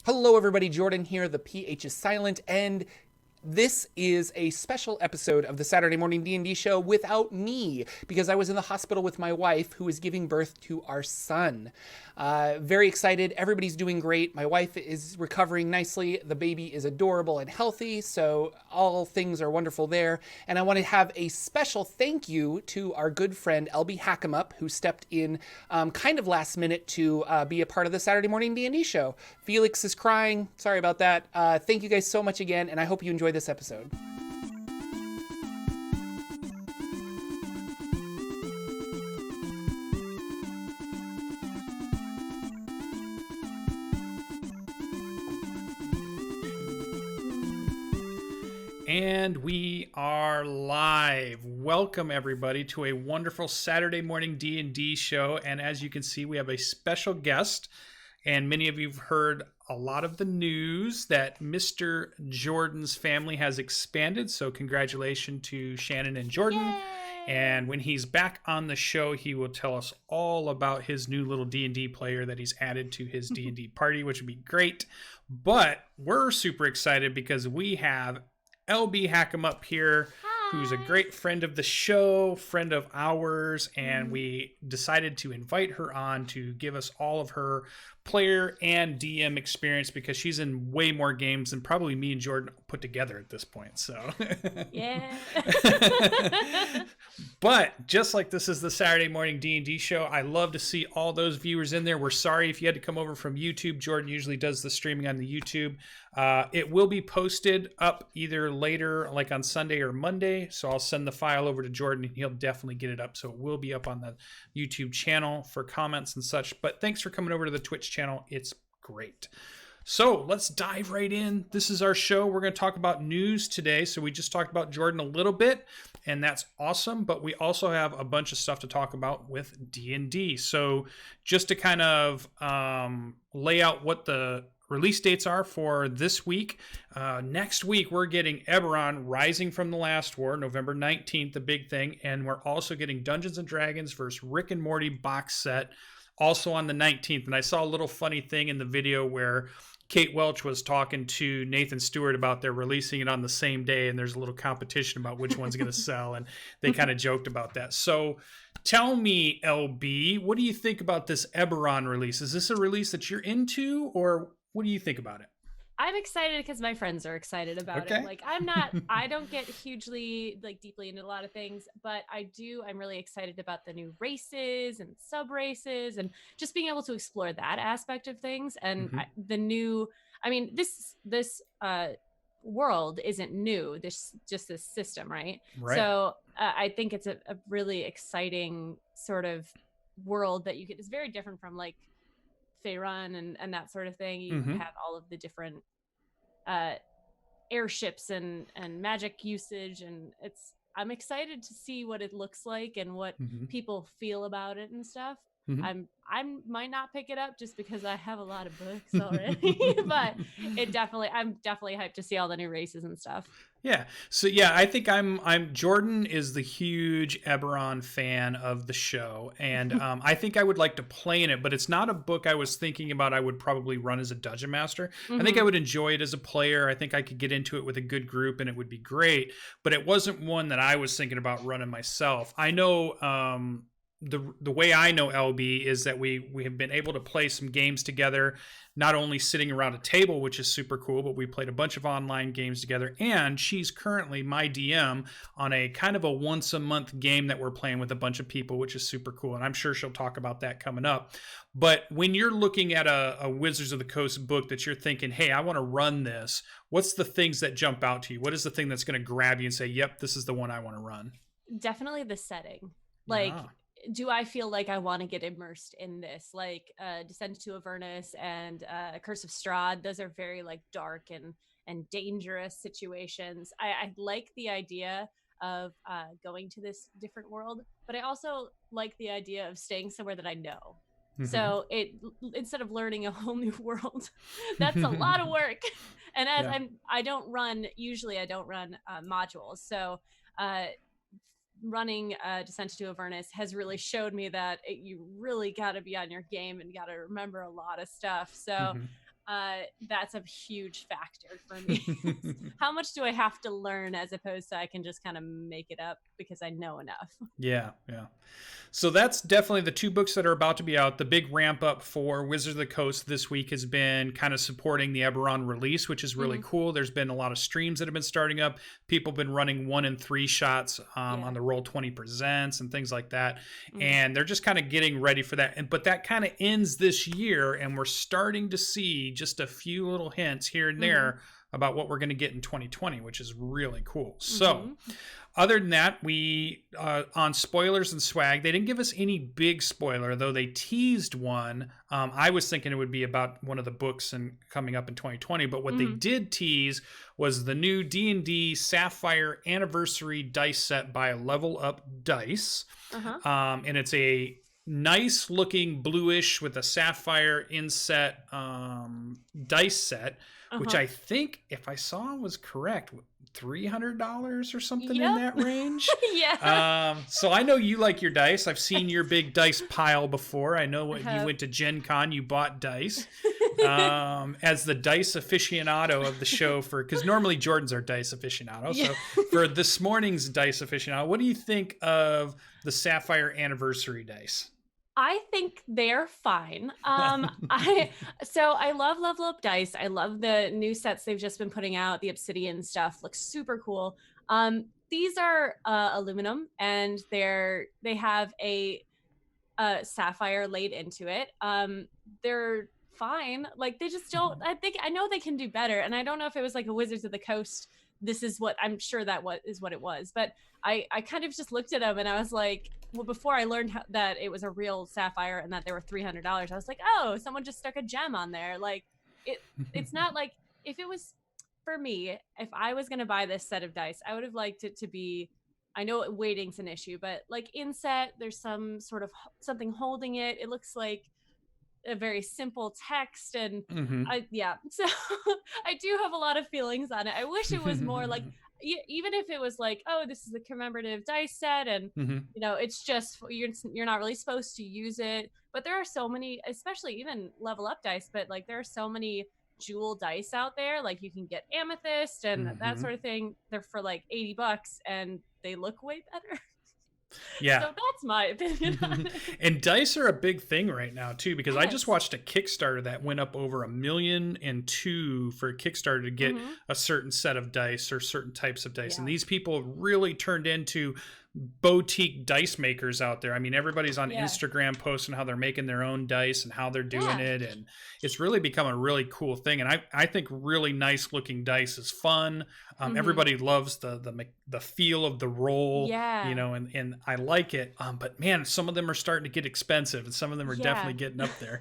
Hello everybody, Jordan here, the PH is silent, and this is a special episode of the Saturday Morning D&D show without me, because I was in the hospital with my wife, who is giving birth to our son. Very excited. Everybody's doing great. My wife is recovering nicely. The baby is adorable and healthy, so all things are wonderful there. And I want to have a special thank you to our good friend LBHackEmUp, who stepped in kind of last minute to be a part of the Saturday Morning D&D show. Felix is crying. Sorry about that. Thank you guys so much again, and I hope you enjoy this episode. And we are live. Welcome everybody to a wonderful Saturday morning D&D show. And as you can see, we have a special guest. And many of you have heard a lot of the news that Mr. Jordan's family has expanded. So congratulations to Shannon and Jordan. Yay! And when he's back on the show, he will tell us all about his new little D&D player that he's added to his D&D party, which would be great. But we're super excited because we have LBHackEmUp here, who's a great friend of the show, friend of ours, and we decided to invite her on to give us all of her player and DM experience because she's in way more games than probably me and Jordan put together at this point. So yeah. But just like this is the Saturday morning D&D show, I love to see all those viewers in there. We're sorry if you had to come over from YouTube. Jordan usually does the streaming on the YouTube. It will be posted up either later, like on Sunday or Monday. So I'll send the file over to Jordan and he'll definitely get it up. So it will be up on the YouTube channel for comments and such. But thanks for coming over to the Twitch channel. It's great. So let's dive right in. This is our show. We're going to talk about news today. So we just talked about Jordan a little bit, and that's awesome. But we also have a bunch of stuff to talk about with D&D. So just to kind of lay out what the release dates are for this week. Next week, we're getting Eberron Rising from the Last War, November 19th, the big thing. And we're also getting Dungeons & Dragons versus Rick and Morty box set, also on the 19th. And I saw a little funny thing in the video where Kate Welch was talking to Nathan Stewart about they're releasing it on the same day, and there's a little competition about which one's going to sell, and they kind of joked about that. So tell me, LB, what do you think about this Eberron release? Is this a release that you're into, or what do you think about it? I'm excited because my friends are excited about it. Like I don't get hugely deeply into a lot of things, but I'm really excited about the new races and sub races and just being able to explore that aspect of things. And this world isn't new. This system, right? So I think it's a really exciting sort of world that you get. It's very different from like Faerun and that sort of thing. You have all of the different airships and magic usage, and I'm excited to see what it looks like and what people feel about it and stuff. I might not pick it up just because I have a lot of books already, but I'm definitely hyped to see all the new races and stuff. Yeah. So yeah, I think Jordan is the huge Eberron fan of the show, and I think I would like to play in it, but it's not a book I was thinking about I would probably run as a dungeon master. I think I would enjoy it as a player. I think I could get into it with a good group and it would be great, but it wasn't one that I was thinking about running myself. I know the way I know LB is that we have been able to play some games together, not only sitting around a table, which is super cool, but we played a bunch of online games together. And she's currently my DM on a kind of a once a month game that we're playing with a bunch of people, which is super cool. And I'm sure she'll talk about that coming up. But when you're looking at a Wizards of the Coast book that you're thinking, hey, I want to run this, what's the things that jump out to you? What is the thing that's going to grab you and say, yep, this is the one I want to run? Definitely the setting. Do I feel like I want to get immersed in this? Like Descent to Avernus and Curse of Strahd, those are very like dark and dangerous situations. I like the idea of going to this different world, but I also like the idea of staying somewhere that I know. So instead of learning a whole new world, that's a lot of work. And as I don't run modules. So running Descent to Avernus has really showed me that you really got to be on your game and got to remember a lot of stuff. So that's a huge factor for me. How much do I have to learn as opposed to I can just kind of make it up because I know enough? Yeah. So that's definitely the 2 books that are about to be out. The big ramp up for Wizards of the Coast this week has been kind of supporting the Eberron release, which is really cool. There's been a lot of streams that have been starting up. People have been running 1 and 3 shots on the Roll20 Presents and things like that. And they're just kind of getting ready for that. But that kind of ends this year, and we're starting to see just a few little hints here and there about what we're going to get in 2020, which is really cool. So other than that, we on spoilers and swag, they didn't give us any big spoiler, though they teased one. I was thinking it would be about one of the books and coming up in 2020, but what they did tease was the new D&D Sapphire Anniversary dice set by Level Up Dice. And it's a nice looking bluish with a sapphire inset dice set, which I think, if I saw was correct, $300 or something in that range. So I know you like your dice. I've seen your big dice pile before. I know you went to Gen Con, you bought dice. As the dice aficionado of the show, because normally Jordan's our dice aficionado. So for this morning's dice aficionado, what do you think of the Sapphire Anniversary dice? I think they're fine. I love Level Up Dice. I love the new sets they've just been putting out. The Obsidian stuff looks super cool. These are aluminum, and they have a sapphire laid into it. They're fine. Like, they just don't. I know they can do better, and I don't know if it was like a Wizards of the Coast. This is what I'm sure is what it was, but I kind of just looked at them and I was like, well, before I learned that it was a real sapphire and that they were $300, I was like, oh, someone just stuck a gem on there. Like, it's not like, if it was for me, if I was going to buy this set of dice, I would have liked it to be, I know weighting's an issue, but like inset, there's some sort of something holding it. It looks like a very simple text, and so I do have a lot of feelings on it. I wish it was more like, even if it was like, oh, this is a commemorative dice set, and you know, it's just you're not really supposed to use it, but there are so many, especially even Level Up dice, but like there are so many jewel dice out there. Like you can get amethyst and that sort of thing. They're for like $80 and they look way better. Yeah. So that's my opinion on it. And dice are a big thing right now too, because I just watched a Kickstarter that went up over $1.2 million for a Kickstarter to get a certain set of dice or certain types of dice. And these people really turned into boutique dice makers out there. I mean, everybody's on Instagram posting how they're making their own dice and how they're doing it, and it's really become a really cool thing. And I think really nice looking dice is fun. Everybody loves the feel of the roll, you know, and I like it. But man, some of them are starting to get expensive, and some of them are definitely getting up there.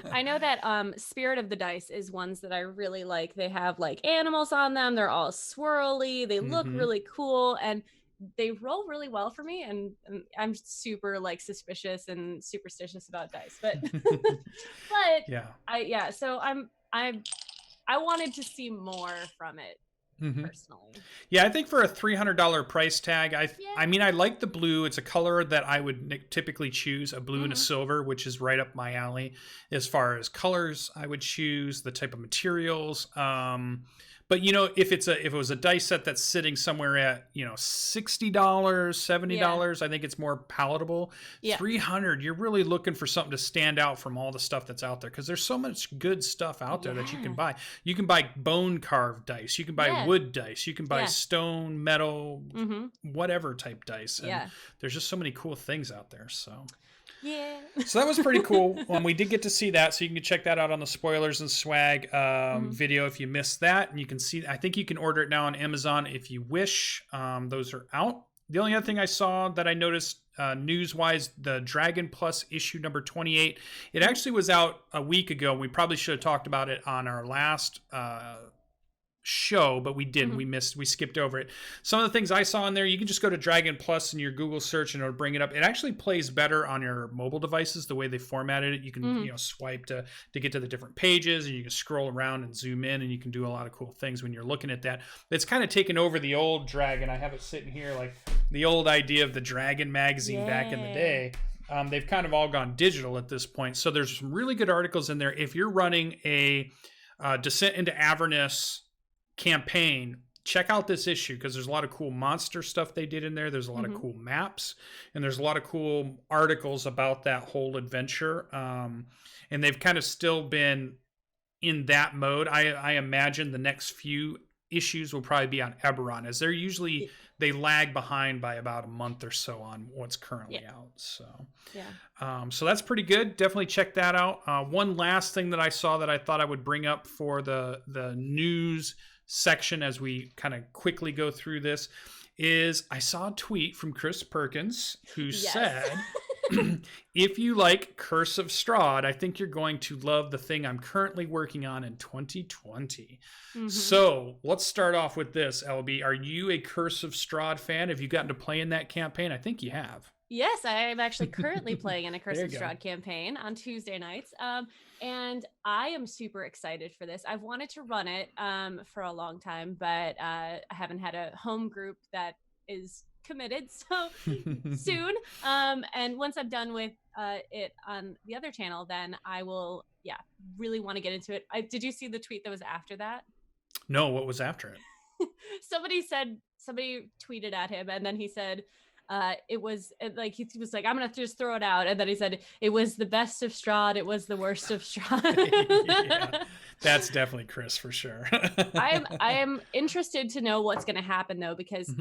I know that Spirit of the Dice is ones that I really like. They have like animals on them. They're all swirly. They look really cool, and they roll really well for me, and I'm super like suspicious and superstitious about dice, but so I wanted to see more from it personally. Yeah, I think for a $300 price tag, I mean, I like the blue. It's a color that I would typically choose, a blue and a silver, which is right up my alley as far as colors. I would choose the type of materials. But you know, if it was a dice set that's sitting somewhere at, you know, $60, $70, I think it's more palatable. $300, you're really looking for something to stand out from all the stuff that's out there, because there's so much good stuff out there that you can buy. You can buy bone carved dice, you can buy wood dice, you can buy stone, metal, whatever type dice. And there's just so many cool things out there. So that was pretty cool. We did get to see that, so you can check that out on the spoilers and swag video if you missed that. And you can see, I think you can order it now on Amazon if you wish. Those are out. The only other thing I saw that I noticed news-wise, the Dragon Plus issue number 28, it actually was out a week ago. We probably should have talked about it on our last show, but we didn't. We skipped over it. Some of the things I saw in there, you can just go to Dragon Plus in your Google search and it'll bring it up. It actually plays better on your mobile devices, the way they formatted it. You can you know, swipe to get to the different pages, and you can scroll around and zoom in, and you can do a lot of cool things when you're looking at that. It's kind of taken over the old Dragon. I have it sitting here, like the old idea of the Dragon magazine back in the day. They've kind of all gone digital at this point. So there's some really good articles in there. If you're running a Descent into Avernus campaign, check out this issue because there's a lot of cool monster stuff they did in there. There's a lot of cool maps, and there's a lot of cool articles about that whole adventure. And they've kind of still been in that mode. I imagine the next few issues will probably be on Eberron, as they're usually, they lag behind by about a month or so on what's currently out. So so that's pretty good. Definitely check that out. One last thing that I saw that I thought I would bring up for the news section as we kind of quickly go through this is I saw a tweet from Chris Perkins who said, if you like Curse of Strahd, I think you're going to love the thing I'm currently working on in 2020. So let's start off with this, LB. Are you a Curse of Strahd fan? Have you gotten to play in that campaign? I think you have. Yes, I am actually currently playing in a Curse of Strahd campaign on Tuesday nights. And I am super excited for this. I've wanted to run it for a long time, but I haven't had a home group that is committed so soon. And once I'm done with it on the other channel, then I will, really want to get into it. Did you see the tweet that was after that? No, what was after it? Somebody tweeted at him, and then he said, it was like, he was like, I'm gonna just throw it out, and then he said it was the best of Strahd, it was the worst of Strahd. That's definitely Chris for sure. I am interested to know what's gonna happen though, because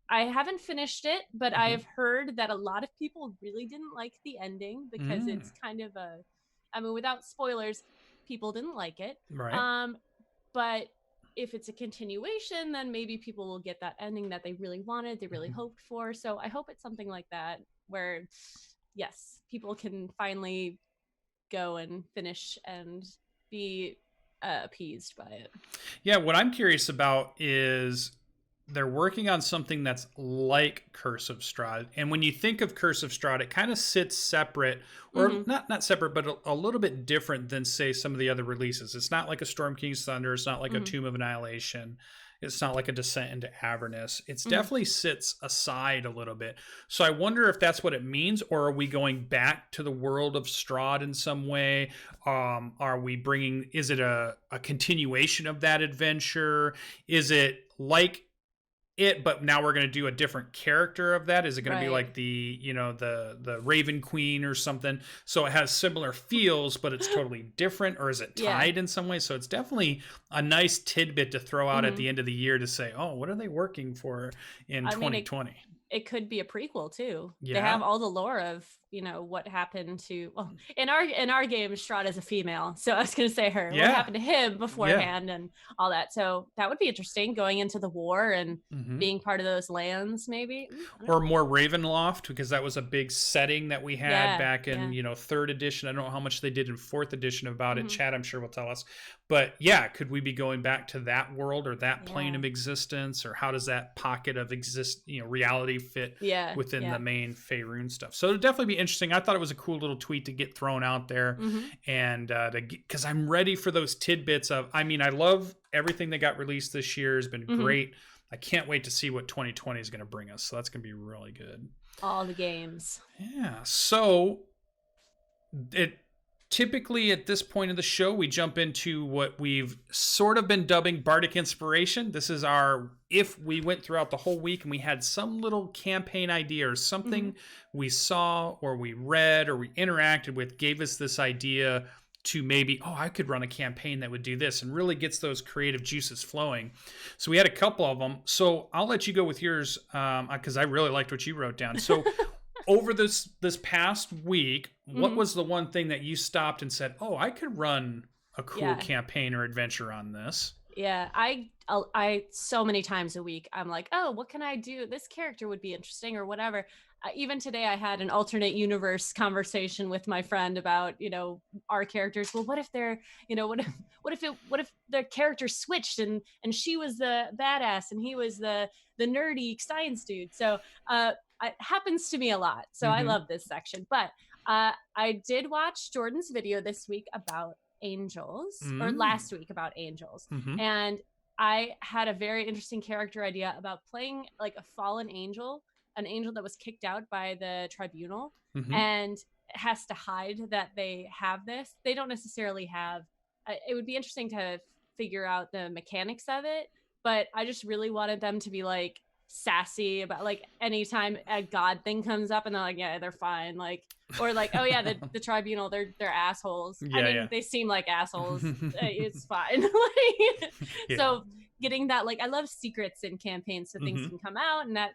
I haven't finished it, but I've heard that a lot of people really didn't like the ending because it's kind of without spoilers, people didn't like it. Right. But if it's a continuation, then maybe people will get that ending that they really wanted, they really hoped for. So I hope it's something like that where, yes, people can finally go and finish and be appeased by it. Yeah, what I'm curious about is they're working on something that's like Curse of Strahd. And when you think of Curse of Strahd, it kind of sits separate, or not separate, but a little bit different than, say, some of the other releases. It's not like a Storm King's Thunder. It's not like a Tomb of Annihilation. It's not like a Descent into Avernus. It's definitely sits aside a little bit. So I wonder if that's what it means, or are we going back to the world of Strahd in some way? Are we bringing, is it a continuation of that adventure? Is it like it, but now we're going to do a different character of that? Is it going to be like the Raven Queen or something, so it has similar feels but it's totally different? Or is it tied in some way? So it's definitely a nice tidbit to throw out at the end of the year to say, oh, what are they working for in 2020? It could be a prequel too. They have all the lore of what happened to, well, in our game, Strahd is a female, so I was gonna say her. What happened to him beforehand and all that. So that would be interesting, going into the war and being part of those lands, maybe. Or more Ravenloft, because that was a big setting that we had back in 3rd edition. I don't know how much they did in 4th edition about it. Chad, I'm sure, will tell us. But could we be going back to that world or that plane of existence, or how does that pocket of reality fit within the main Faerun stuff? So it'll definitely be interesting. I thought it was a cool little tweet to get thrown out there, and because I'm ready for those tidbits of, I love everything that got released this year. Has been great. I can't wait to see what 2020 is going to bring us. So that's going to be really good. All the games. Yeah. So typically at this point of the show, we jump into what we've sort of been dubbing Bardic Inspiration. This is if we went throughout the whole week and we had some little campaign idea or something we saw or we read or we interacted with, gave us this idea to maybe, I could run a campaign that would do this, and really gets those creative juices flowing. So we had a couple of them. So I'll let you go with yours, because I really liked what you wrote down. So over this past week, what was the one thing that you stopped and said, I could run a cool campaign or adventure on this? Yeah, I so many times a week, I'm like, what can I do? This character would be interesting or whatever. Even today, I had an alternate universe conversation with my friend about, our characters. Well, what if they're, what if the character switched and she was the badass and he was the nerdy science dude? So it happens to me a lot. So I love this section. But I did watch Jordan's video this week about angels, or last week about angels. And I had a very interesting character idea about playing like a fallen angel, an angel that was kicked out by the tribunal. and has to hide that they have this. They don't necessarily have, it would be interesting to figure out the mechanics of it, but I just really wanted them to be like sassy about like anytime a god thing comes up and they're like, yeah, they're fine. Like, or like, oh yeah, the tribunal, they're assholes. Yeah, I mean, they seem like assholes. It's fine. Like, so getting that, like, I love secrets in campaigns so things can come out, and that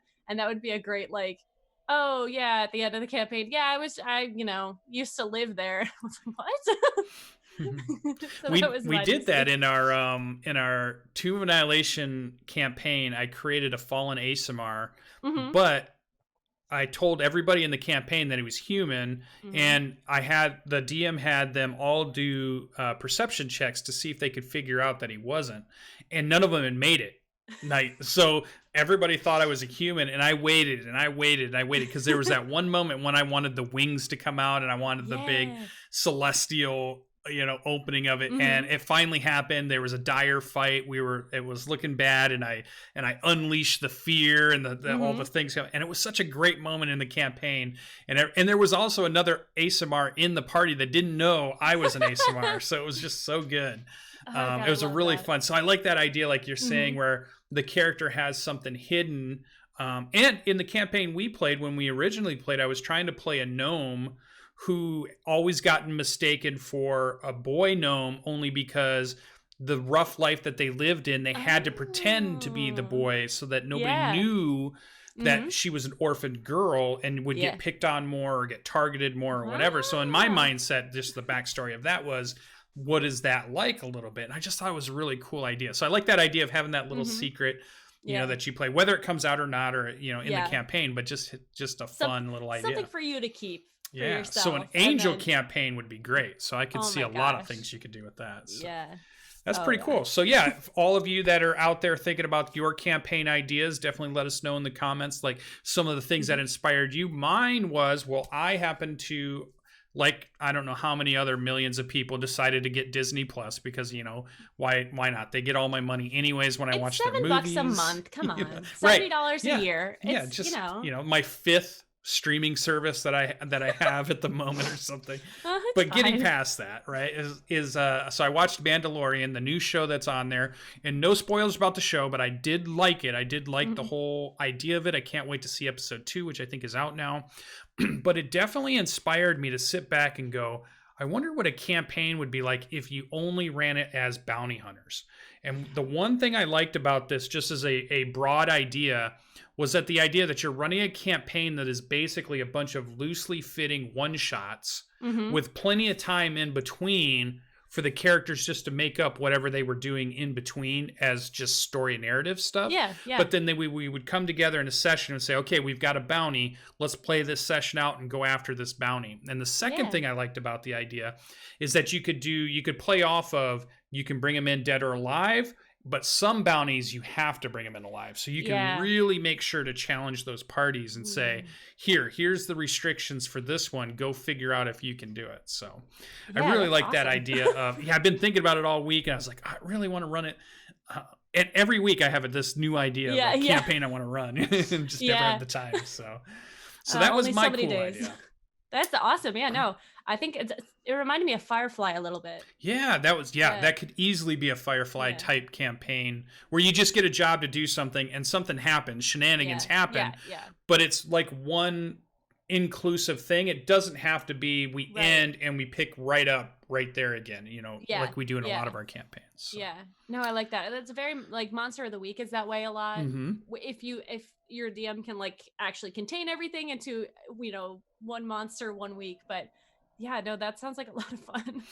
would be a great, like, oh yeah, at the end of the campaign, yeah, I used to live there. I was like, what? So we did that in our Tomb of Annihilation campaign. I created a fallen Aasimar, but I told everybody in the campaign that he was human, and the DM had them all do perception checks to see if they could figure out that he wasn't, and none of them had made it. So everybody thought I was a human, and I waited because there was that one moment when I wanted the wings to come out and I wanted the big celestial opening of it, and it finally happened. There was a dire fight. It was looking bad, and I unleashed the fear and all the things, and it was such a great moment in the campaign. And there was also another Aasimar in the party that didn't know I was an Aasimar, so it was just so good. It was a really fun. So I like that idea, like you're saying, where the character has something hidden. And in the campaign when we originally played, I was trying to play a gnome who always gotten mistaken for a boy gnome only because the rough life that they lived in, they had to pretend to be the boy so that nobody knew that she was an orphan girl and would get picked on more or get targeted more or whatever. So in my mindset, just the backstory of that was, what is that like a little bit? And I just thought it was a really cool idea. So I like that idea of having that little secret, you know, that you play, whether it comes out or not, or, in the campaign, but just a fun little idea. Something for you to keep for yourself. So an angel campaign would be great. So I could see a lot of things you could do with that. So. That's pretty cool. So all of you that are out there thinking about your campaign ideas, definitely let us know in the comments, like some of the things that inspired you. Mine was, I happened to, like, I don't know how many other millions of people decided to get Disney Plus because, why not? They get all my money anyways when I watch their movies. $7 a month. Come on. $70 a year. It's, just, my fifth streaming service that I have at the moment or something. But getting past that, right, is so I watched Mandalorian, the new show that's on there, and no spoilers about the show, but I did like it. I did like the whole idea of it. I can't wait to see episode 2, which I think is out now. But it definitely inspired me to sit back and go, I wonder what a campaign would be like if you only ran it as bounty hunters. And the one thing I liked about this, just as a broad idea, was that the idea that you're running a campaign that is basically a bunch of loosely fitting one-shots with plenty of time in between for the characters just to make up whatever they were doing in between as just story narrative stuff. But then we would come together in a session and say, okay, we've got a bounty. Let's play this session out and go after this bounty. And the second thing I liked about the idea is that you could play off of, you can bring them in dead or alive, but some bounties you have to bring them in alive. So you can really make sure to challenge those parties and say, here's the restrictions for this one. Go figure out if you can do it. So I really like that idea of, I've been thinking about it all week, and I was like, I really want to run it. And every week I have this new idea of a campaign I want to run and just never have the time. So that was my cool idea. That's awesome. Yeah, no, I think it reminded me of Firefly a little bit. Yeah, that could easily be a Firefly type campaign where you just get a job to do something and something happens, shenanigans happen, but it's like one inclusive thing. It doesn't have to be we end and we pick right up right there again, like we do in a lot of our campaigns. So. Yeah, no, I like that. That's very, like, Monster of the Week is that way a lot. If your DM can, like, actually contain everything into, one monster 1 week, but that sounds like a lot of fun.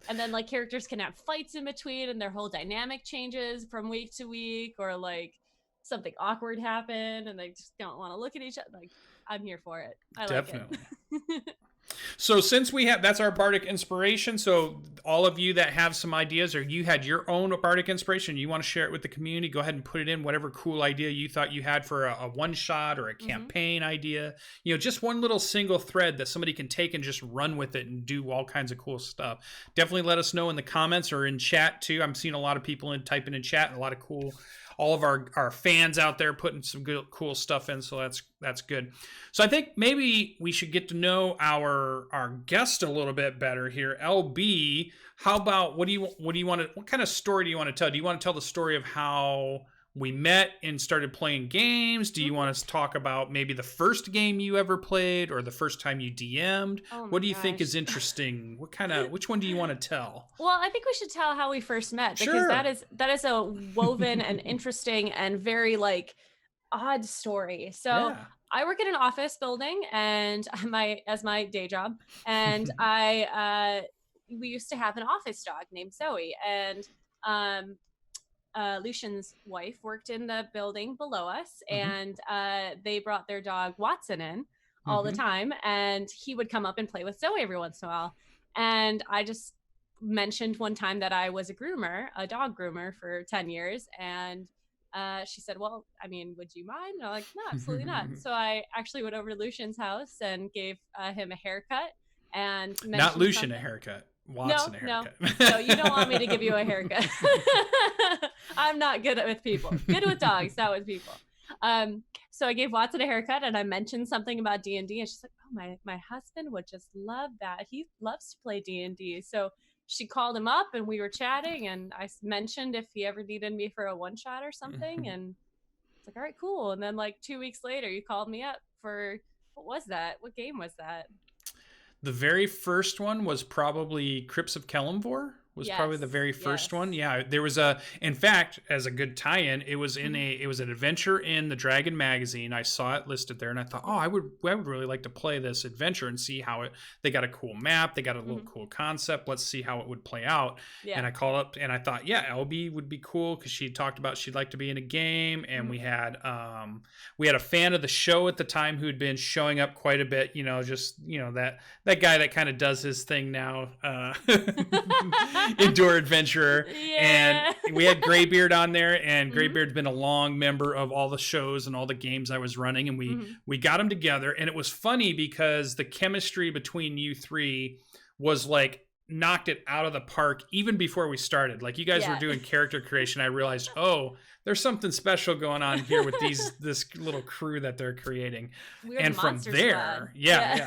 And then, like, characters can have fights in between and their whole dynamic changes from week to week, or like something awkward happened and they just don't want to look at each other. Like, I'm here for it. I Definitely. like it. So since that's our Bardic inspiration, so all of you that have some ideas, or you had your own Bardic inspiration, you want to share it with the community, go ahead and put it in, whatever cool idea you thought you had for a one-shot or a campaign idea. Just one little single thread that somebody can take and just run with it and do all kinds of cool stuff. Definitely let us know in the comments or in chat too. I'm seeing a lot of people typing in chat and a lot of cool all of our fans out there putting some good, cool stuff in. So that's good. So I think maybe we should get to know our guest a little bit better here. LB, how about what kind of story do you want to tell? Do you want to tell the story of how we met and started playing games? Do you want us to talk about maybe the first game you ever played or the first time you DM'd? What do you think is interesting? Which one do you want to tell? Well, I think we should tell how we first met, because Sure. that is a woven and interesting and very like odd story. So Yeah. I work in an office building and as my day job, and we used to have an office dog named Zoe, and Lucien's wife worked in the building below us, and they brought their dog Watson in all the time, and he would come up and play with Zoe every once in a while. And I just mentioned one time that I was a dog groomer for 10 years, and she said, well, I mean, would you mind? And I'm like, no, absolutely not. So I actually went over to Lucien's house and gave him a haircut, and not Lucien a haircut. Watson a haircut. No, you don't want me to give you a haircut. I'm not good with people. Good with dogs, not with people. So I gave Watson a haircut, and I mentioned something about D&D, and she's like, oh, my husband would just love that. He loves to play D&D. So she called him up, and we were chatting, and I mentioned if he ever needed me for a one-shot or something, and it's like, all right, cool. And then like 2 weeks later, you called me up for, what was that? What game was that? The very first one was probably Crypts of Kelemvor. Probably the very first one. Yeah, there was in fact, as a good tie-in, it was an adventure in the Dragon magazine. I saw it listed there, and I thought, oh, I would really like to play this adventure and see how they got a cool map, they got a little cool concept. Let's see how it would play out. Yeah. And I called up and I thought, yeah, LB would be cool, because she talked about she'd like to be in a game, and we had a fan of the show at the time who'd been showing up quite a bit. That guy that kind of does his thing now. Indoor adventurer. And we had Graybeard on there, and Graybeard's been a long member of all the shows and all the games I was running, and we got them together. And it was funny because the chemistry between you three was like knocked it out of the park even before we started. Like, you guys were doing character creation. I realized, oh, there's something special going on here with this little crew that they're creating. And from there,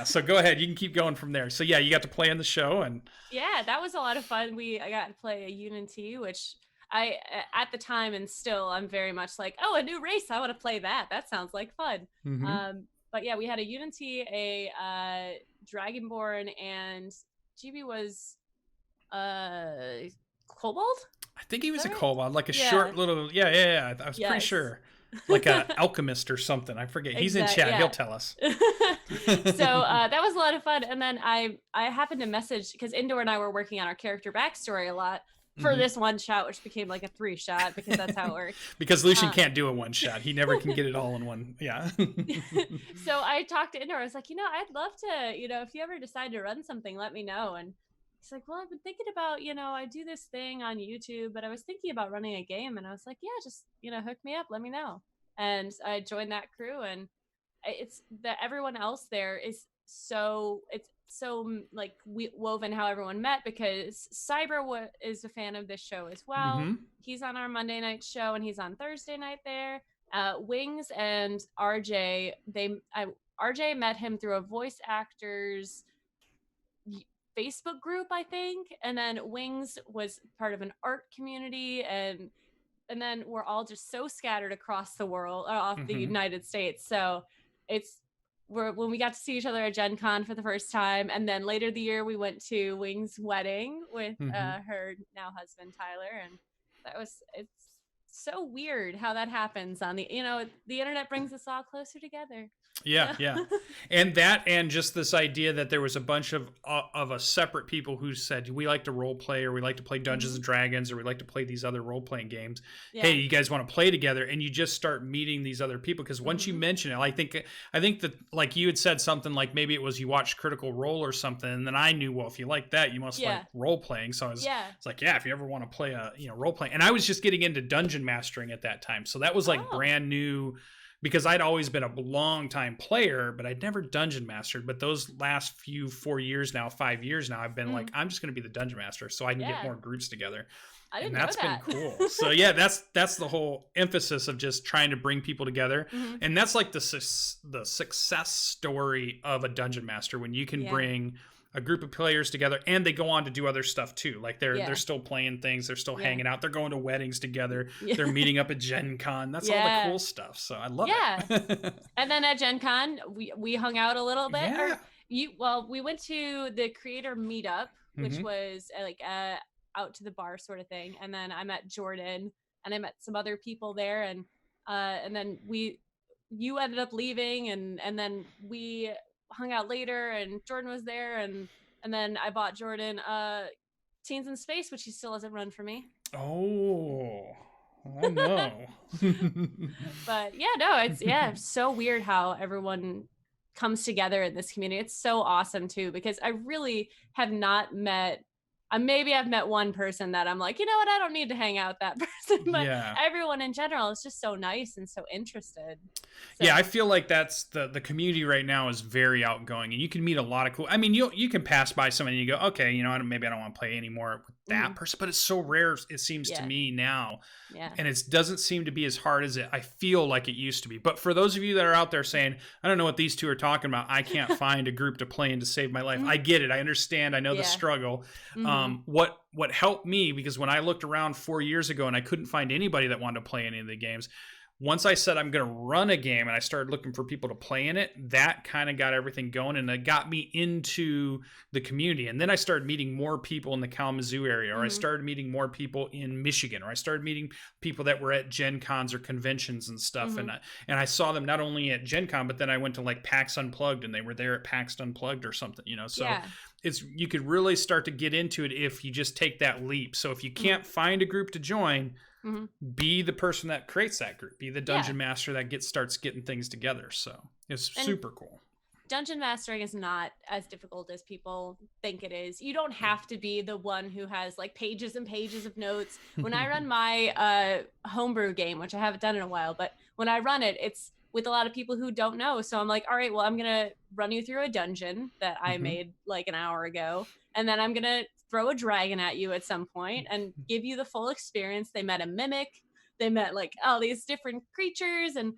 so go ahead, you can keep going from there. So yeah, you got to play in the show, and that was a lot of fun. I got to play a Unity, which I at the time, and still I'm very much like, oh, a new race, I want to play that sounds like fun. But yeah, we had a Unity, a Dragonborn, and GB was Kobold. I think he was a kobold, like a short little, I was pretty sure. Like an alchemist or something. I forget. He's in chat. He'll tell us. So that was a lot of fun. And then I happened to message, because Indoor and I were working on our character backstory a lot for this one shot, which became like a 3-shot, because that's how it works. Because Lucien can't do a 1-shot. He never can get it all in one. Yeah. So I talked to Indoor. I was like, I'd love to, if you ever decide to run something, let me know. And he's like, well, I've been thinking about, I do this thing on YouTube, but I was thinking about running a game. And I was like, yeah, just, hook me up, let me know. And I joined that crew, and it's that everyone else there is so like woven how everyone met, because Cyber is a fan of this show as well. He's on our Monday night show, and he's on Thursday night there. Wings and RJ, RJ met him through a voice actor's Facebook group, I think, and then Wings was part of an art community, and then we're all just so scattered across the world, off the United States. So when we got to see each other at Gen Con for the first time, and then later the year we went to Wings' wedding with her now husband Tyler, and it's so weird how that happens on the internet brings us all closer together. Yeah. And just this idea that there was a bunch of us separate people who said, we like to role play, or we like to play Dungeons and Dragons, or we like to play these other role playing games. Hey, you guys want to play together? And you just start meeting these other people, because once you mention it, I think that, like, you had said something like, maybe it was you watched Critical Role or something, and then I knew, well, if you like that, you must like role playing. So it's like, if you ever want to play a role play. And I was just getting into dungeon mastering at that time, so that was like brand new, because I'd always been a long time player, but I'd never dungeon mastered. But those last 5 years now, I've been like, I'm just going to be the dungeon master, so I can get more groups together. I didn't And that's know that. been cool. So yeah, that's the whole emphasis of just trying to bring people together. Mm-hmm. And that's like the success story of a dungeon master, when you can bring a group of players together and they go on to do other stuff too. Like they're still playing things, they're still hanging out, they're going to weddings together, they're meeting up at Gen Con. That's all the cool stuff. So I love it. And then at Gen Con, we hung out a little bit. Yeah. We went to the creator meetup, which was out to the bar sort of thing. And then I met Jordan and I met some other people there. And then you ended up leaving and then we hung out later and Jordan was there. And then I bought Jordan Teens in Space, which he still hasn't run for me. Oh, I know. But it's so weird how everyone comes together in this community. It's so awesome too, because I really have not met, maybe I've met one person that I'm like, you know what, I don't need to hang out with that person, but everyone in general is just so nice and so interested. So. Yeah, I feel like that's the community right now is very outgoing, and you can meet a lot of cool. I mean, you can pass by somebody and you go, okay, you know, maybe I don't want to play anymore with that person, but it's so rare. It seems to me now, and it doesn't seem to be as hard as I feel like it used to be. But for those of you that are out there saying, I don't know what these two are talking about, I can't find a group to play in to save my life. I get it. I understand. I know the struggle. What helped me, because when I looked around 4 years ago and I couldn't find anybody that wanted to play any of the games, once I said I'm going to run a game and I started looking for people to play in it, that kind of got everything going, and it got me into the community. And then I started meeting more people in the Kalamazoo area, or I started meeting more people in Michigan, or I started meeting people that were at Gen Cons or conventions and stuff. And I saw them not only at Gen Con, but then I went to like PAX Unplugged and they were there at PAX Unplugged or something, you know? So you could really start to get into it if you just take that leap. So if you can't find a group to join, be the person that creates that group, be the dungeon master that starts getting things together. So it's super cool. Dungeon mastering is not as difficult as people think it is. You don't have to be the one who has like pages and pages of notes. When I run my homebrew game, which I haven't done in a while, but when I run it, it's with a lot of people who don't know. So I'm like, all right, well, I'm going to run you through a dungeon that I made like an hour ago. And then I'm going to throw a dragon at you at some point and give you the full experience. They met a mimic. They met like all these different creatures. And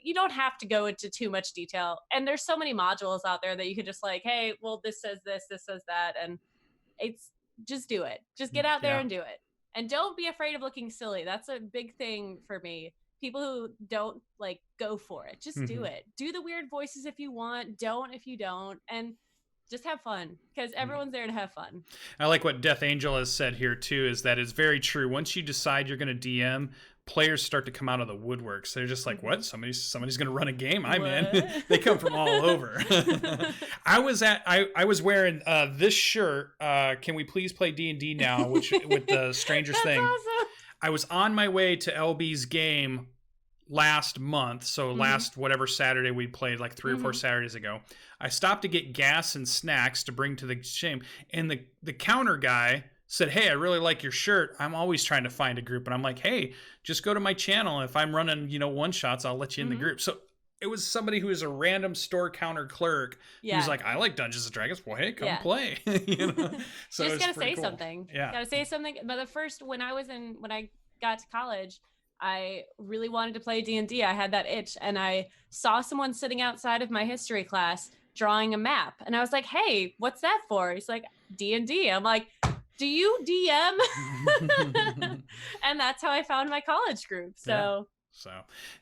you don't have to go into too much detail. And there's so many modules out there that you could just like, hey, well, this says this says that. And it's just do it. Just get out there and do it. And don't be afraid of looking silly. That's a big thing for me. People who don't like go for it, just do it. Do the weird voices if you want, don't if you don't, and just have fun, because everyone's there to have fun. I like what Death Angel has said here too, is that it's very true. Once you decide you're going to DM, players start to come out of the woodworks. They're just like, what? Somebody's going to run a game? I'm in. They come from all over. I was wearing this shirt. Can we please play D&D now? With the Strangers thing. Awesome. I was on my way to LB's game last month. So last whatever Saturday we played, like 3 or 4 Saturdays ago. I stopped to get gas and snacks to bring to the game. And the counter guy said, hey, I really like your shirt. I'm always trying to find a group. And I'm like, hey, just go to my channel. If I'm running, one shots, I'll let you in the group. So it was somebody who is a random store counter clerk who's like, I like Dungeons and Dragons. Well, hey, come play. So just gotta say cool. something. Yeah. Gotta say something. But when I got to college, I really wanted to play D&D. I had that itch, and I saw someone sitting outside of my history class drawing a map. And I was like, hey, what's that for? He's like, D&D. I'm like, do you DM? And that's how I found my college group. So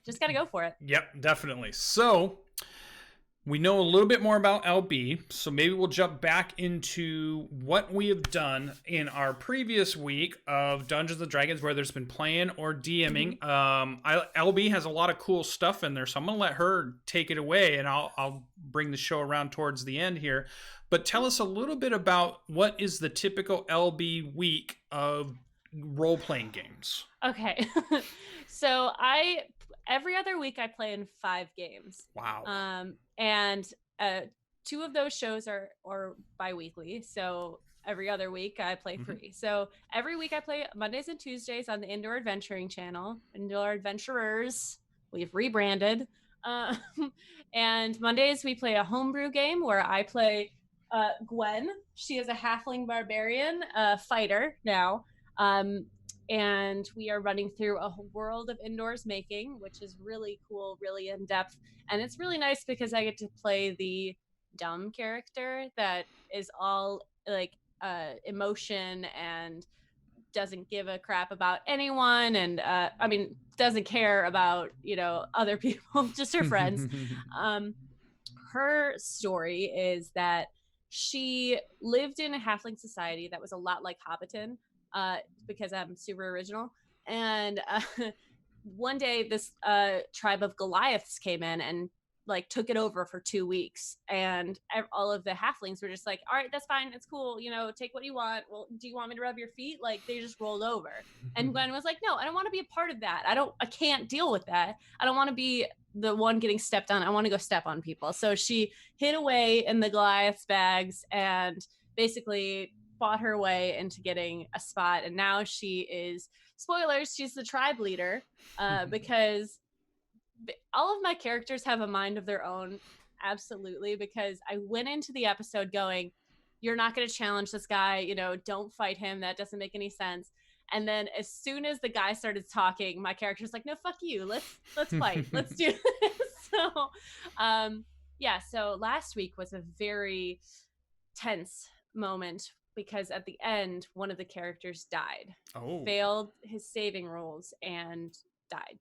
just got to go for it. Yep, definitely. So we know a little bit more about LB, so maybe we'll jump back into what we have done in our previous week of Dungeons & Dragons, whether it's been playing or DMing. LB has a lot of cool stuff in there, so I'm going to let her take it away, and I'll bring the show around towards the end here. But tell us a little bit about what is the typical LB week of role-playing games. Okay. So every other week I play in 5 games. Wow. And 2 of those shows are bi-weekly. So every other week I play 3. So every week I play Mondays and Tuesdays on the Indoor Adventuring channel. Indoor Adventurers, we've rebranded. And Mondays we play a homebrew game where I play Gwen. She is a halfling barbarian fighter now. And we are running through a whole world of indoors making, which is really cool, really in depth. And it's really nice because I get to play the dumb character that is all like emotion and doesn't give a crap about anyone. And I mean, doesn't care about, other people, just her friends. Her story is that she lived in a halfling society that was a lot like Hobbiton, because I'm super original. And one day, this tribe of Goliaths came in and like took it over for 2 weeks, and all of the halflings were just like, all right, that's fine, it's cool, take what you want. Well, do you want me to rub your feet? Like, they just rolled over. And Gwen was like, no, I don't want to be a part of that. I can't deal with that. I don't want to be the one getting stepped on. I want to go step on people. So she hid away in the Goliath's bags and basically fought her way into getting a spot. And now she is, spoilers, she's the tribe leader, because all of my characters have a mind of their own. Absolutely. Because I went into the episode going, you're not going to challenge this guy, don't fight him. That doesn't make any sense. And then as soon as the guy started talking, my character's like, no, fuck you. Let's fight. Let's do this. So, so last week was a very tense moment because at the end, one of the characters died, failed his saving rolls and died.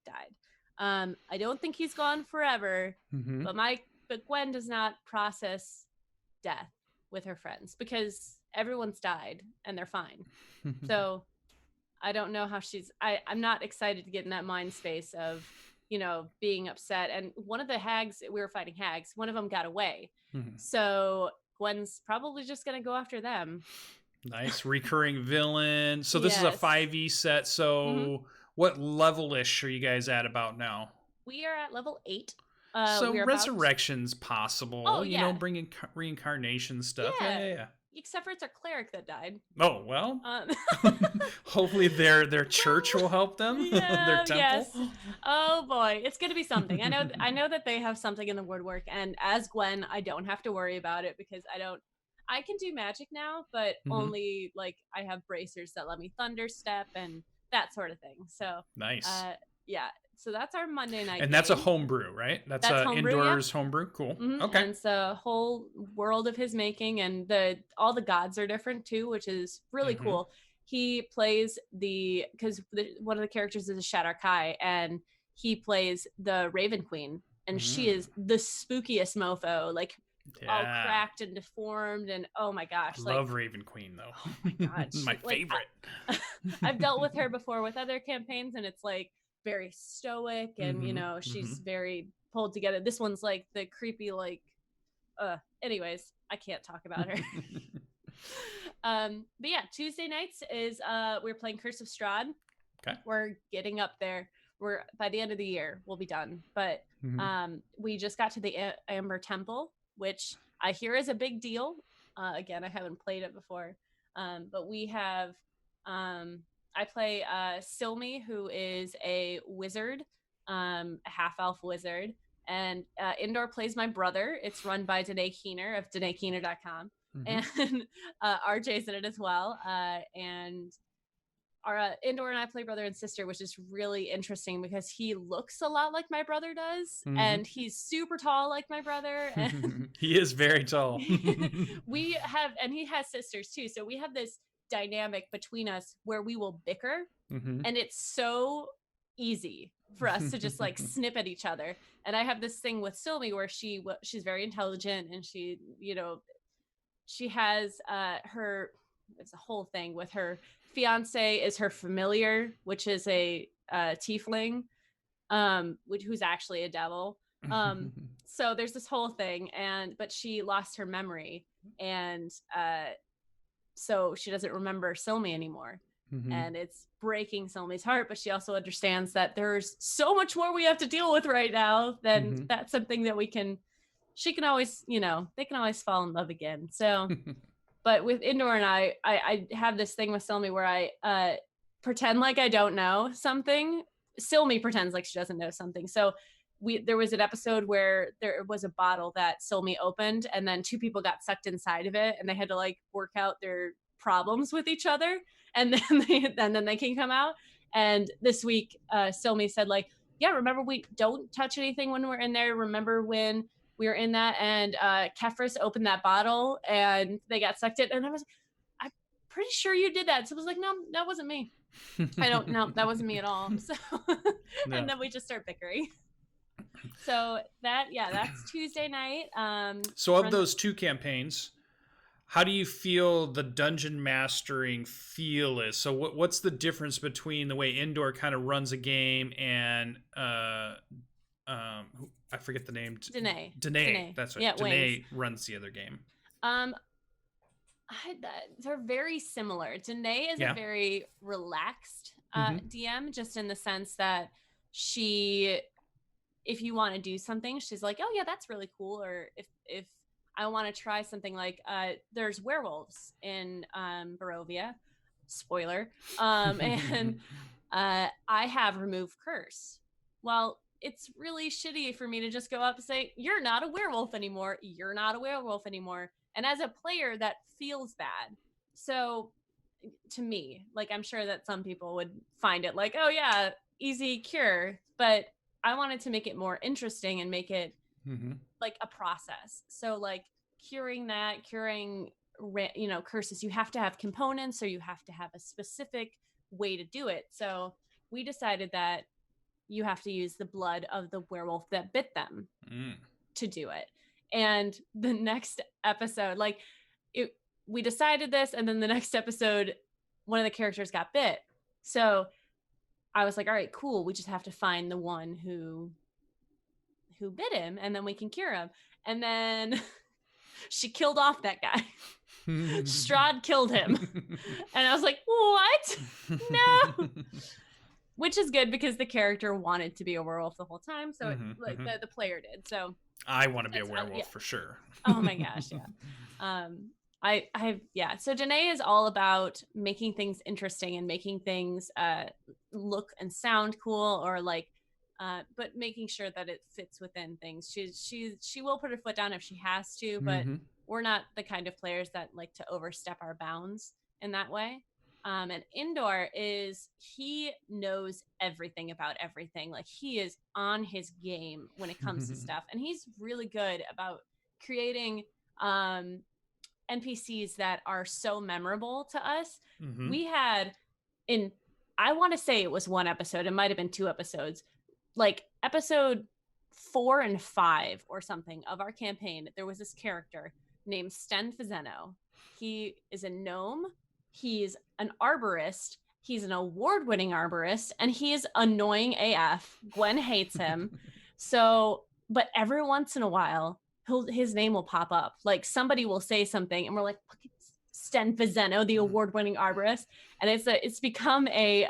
I don't think he's gone forever, but Gwen does not process death with her friends because everyone's died and they're fine. So I don't know how I'm not excited to get in that mind space of, being upset. And one of the hags, we were fighting hags, one of them got away. So Gwen's probably just going to go after them. Nice. Recurring villain. So this is a 5e set. So what level-ish are you guys at about now? We are at level 8. So resurrection's possible. Bringing reincarnation stuff. Yeah. Except for it's our cleric that died. Oh, well. Hopefully their church will help them. Their temple. Yes. Oh boy, it's going to be something. I know that they have something in the woodwork, and as Gwen, I don't have to worry about it because I can do magic now, but only like I have bracers that let me thunder step and that sort of thing. So nice. So that's our Monday night. And that's a homebrew, right? That's homebrew, indoors homebrew. Cool. Okay. And it's a whole world of his making, and all the gods are different too, which is really cool. He plays because one of the characters is a Shatter Kai, and he plays the Raven Queen, and she is the spookiest mofo, like all cracked and deformed, and oh my gosh, love Raven Queen though. Oh my god, my favorite. I've dealt with her before with other campaigns, and it's like very stoic, and she's very pulled together. This one's like the creepy, like anyways, I can't talk about her. But yeah, Tuesday nights is we're playing Curse of Strahd. Okay, we're getting up there. We're by the end of the year we'll be done, but we just got to the Amber Temple, which I hear is a big deal. Again, I haven't played it before, but we have I play Silmi, who is a wizard, a half-elf wizard, and Indoor plays my brother. It's run by Danae Keener of DanaeKeener.com, and RJ's in it as well. And our Indoor and I play brother and sister, which is really interesting because he looks a lot like my brother does, and he's super tall like my brother. And he is very tall. He has sisters too, so we have this dynamic between us where we will bicker, and it's so easy for us to just like snip at each other. And I have this thing with Silmi where she's very intelligent, and she has it's a whole thing with her fiance is her familiar, which is a tiefling, who's actually a devil. So there's this whole thing, but she lost her memory, and so she doesn't remember Silmi anymore. And it's breaking Silmi's heart, but she also understands that there's so much more we have to deal with right now. Then that's something that she can always, they can always fall in love again. So, but with Indoor and I have this thing with Silmi where I pretend like I don't know something. Silmi pretends like she doesn't know something. So there was an episode where there was a bottle that Silmi opened, and then 2 people got sucked inside of it, and they had to like work out their problems with each other. and then they can come out. And this week, Silmi said like, yeah, remember we don't touch anything when we're in there. Remember when we were in that and Kefris opened that bottle and they got sucked in. And I'm pretty sure you did that. So I was like, no, that wasn't me. No, that wasn't me at all. So, and then we just start bickering. So that's Tuesday night. So of those 2 campaigns, how do you feel the dungeon mastering feel is? So what's the difference between the way Indoor kind of runs a game and I forget the name. Danae. That's right. Yeah, Danae runs the other game. They're very similar. Danae is a very relaxed DM, just in the sense that if you want to do something, she's like, oh yeah, that's really cool. Or if I want to try something like, there's werewolves in Barovia, spoiler, and I have remove curse. Well, it's really shitty for me to just go up and say, you're not a werewolf anymore. You're not a werewolf anymore. And as a player, that feels bad. So to me, like, I'm sure that some people would find it like, oh yeah, easy cure. But I wanted to make it more interesting and make it like a process. So like curing curses, you have to have components or you have to have a specific way to do it. So we decided that you have to use the blood of the werewolf that bit them to do it. And the next episode, we decided this, and then the next episode, one of the characters got bit. So I was like, all right, cool. We just have to find the one who bit him, and then we can cure him. And then she killed off that guy. Strahd killed him. And I was like, what? No. Which is good because the character wanted to be a werewolf the whole time. So the player did. So I want to be a werewolf for sure. Oh my gosh. Yeah. So Danae is all about making things interesting and making things look and sound cool, or but making sure that it fits within things. She will put her foot down if she has to, but we're not the kind of players that like to overstep our bounds in that way. And Indoor he knows everything about everything. Like, he is on his game when it comes to stuff. And he's really good about creating NPCs that are so memorable to us. We had I want to say it was one episode. It might've been 2 episodes, like episode 4 and 5 or something of our campaign. There was this character named Sten Fazeno. He is a gnome. He's an arborist. He's an award-winning arborist, and he is annoying AF. Gwen hates him. But every once in a while, his name will pop up. Like, somebody will say something, and we're like, look at Sten Fazeno, the award-winning arborist. And it's become a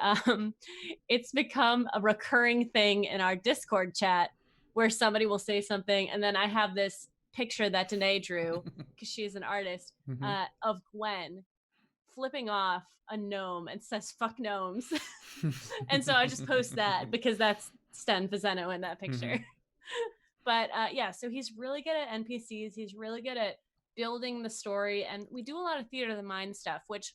recurring thing in our Discord chat where somebody will say something, and then I have this picture that Danae drew because she's an artist of Gwen flipping off a gnome and says "fuck gnomes," and so I just post that because that's Sten Fazeno in that picture. But so he's really good at NPCs. He's really good at building the story, and we do a lot of theater of the mind stuff, which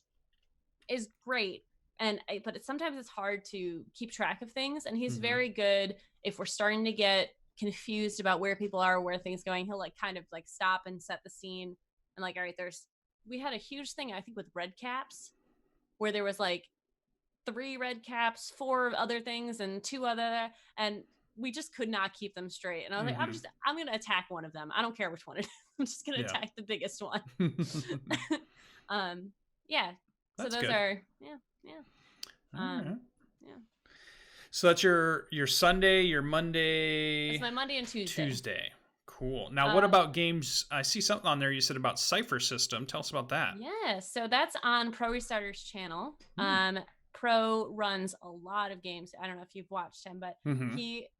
is great. But sometimes it's hard to keep track of things, and he's very good if we're starting to get confused about where people are, where things going. He'll kind of stop and set the scene, and all right, we had a huge thing, I think, with red caps, where there was 3 red caps, 4 other things, and 2 other, and we just could not keep them straight. And I was like, I'm going to attack one of them. I don't care which one it is. I'm just going to attack the biggest one. So those good. Are, right. So that's your Sunday, your Monday. It's my Monday and Tuesday. Cool. Now, what about games? I see something on there. You said about Cypher System. Tell us about that. Yeah, so that's on Pro Restarter's channel. Pro runs a lot of games. I don't know if you've watched him, but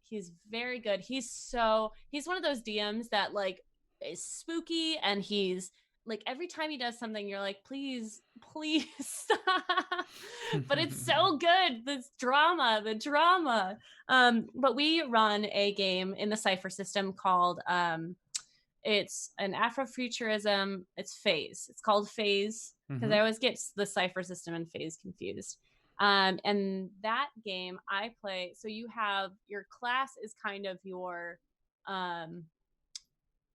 he's very good. He's one of those DMs that is spooky, and he's every time he does something, you're like, please stop. But it's so good. The drama. But we run a game in the Cypher System called it's an Afrofuturism. It's Phase. It's called Phase. because I always get the Cypher system and phase confused. And that game I play, so you have your class is kind of your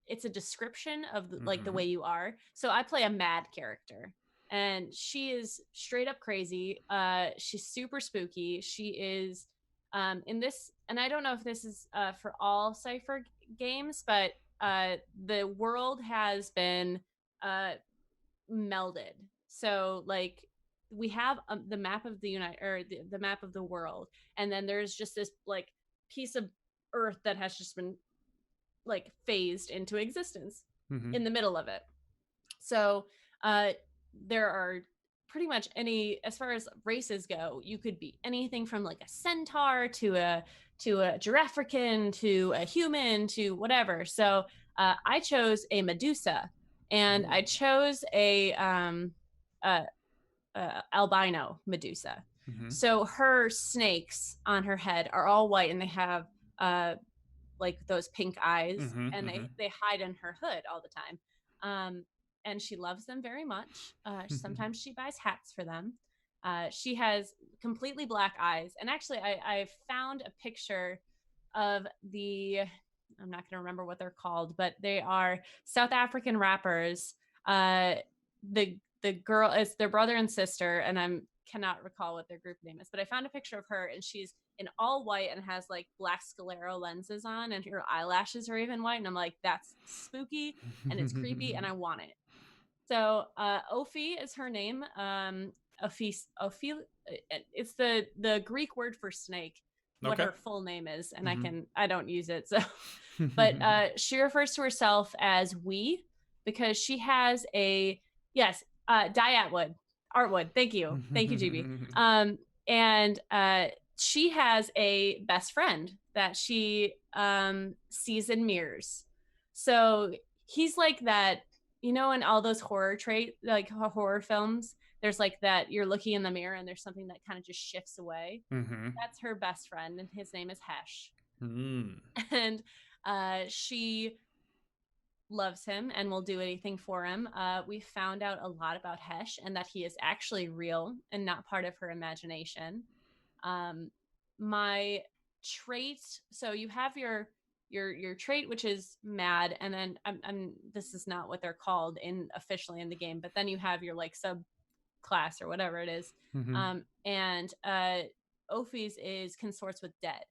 it's a description of like the way you are. So I play a mad character, and she is straight up crazy. She's super spooky. She is in this, and I don't know if this is for all Cypher games, but the world has been melded. So like we have the map of the the map of the world, and then there's just this like piece of Earth that has just been like phased into existence in the middle of it. So there are pretty much any, as far as races go, you could be anything from like a centaur to a Giraffrican to a human to whatever. So I chose a Medusa, and I chose a albino Medusa. So her snakes on her head are all white, and they have like those pink eyes, and they hide in her hood all the time. And she loves them very much. Sometimes she buys hats for them. She has completely black eyes. And actually, I found a picture of I'm not going to remember what they're called, but they are South African rappers. The girl is their brother and sister, and I cannot recall what their group name is, but I found a picture of her, and she's in all white and has like black sclero lenses on, and her eyelashes are even white. And I'm like, that's spooky and it's creepy, and I want it. So Ophi is her name. Ophi, it's the Greek word for snake. What her full name is, and I don't use it. So, but she refers to herself as we, because she has Artwood. Thank you, GB. And she has a best friend that she sees in mirrors. So he's like that, you know, in all those horror horror films, there's like that you're looking in the mirror and there's something that kind of just shifts away. That's her best friend, and his name is Hesh. And she loves him and will do anything for him. We found out a lot about Hesh, and that he is actually real and not part of her imagination. My trait, so you have your trait, which is mad, and then this is not what they're called officially in the game, but then you have your like sub class or whatever it is. And Ophi's is consorts with dead.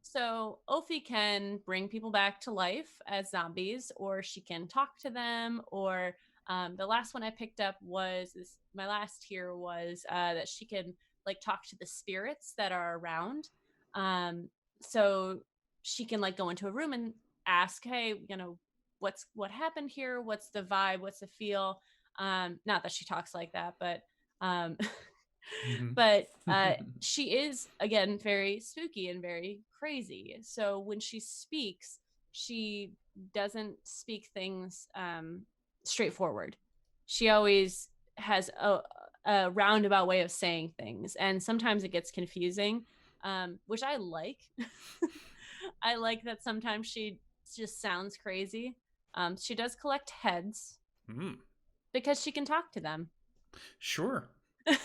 So Ophi can bring people back to life as zombies, or she can talk to them, or the last one I picked up my last tier was that she can like talk to the spirits that are around. So she can like go into a room and ask, hey, you know, what happened here? What's the vibe? What's the feel? Not that she talks like that, but but she is, again, very spooky and very crazy. So when she speaks, she doesn't speak things straightforward. She always has a roundabout way of saying things, and sometimes it gets confusing, which I like. I like that sometimes she just sounds crazy. She does collect heads because she can talk to them. Sure. You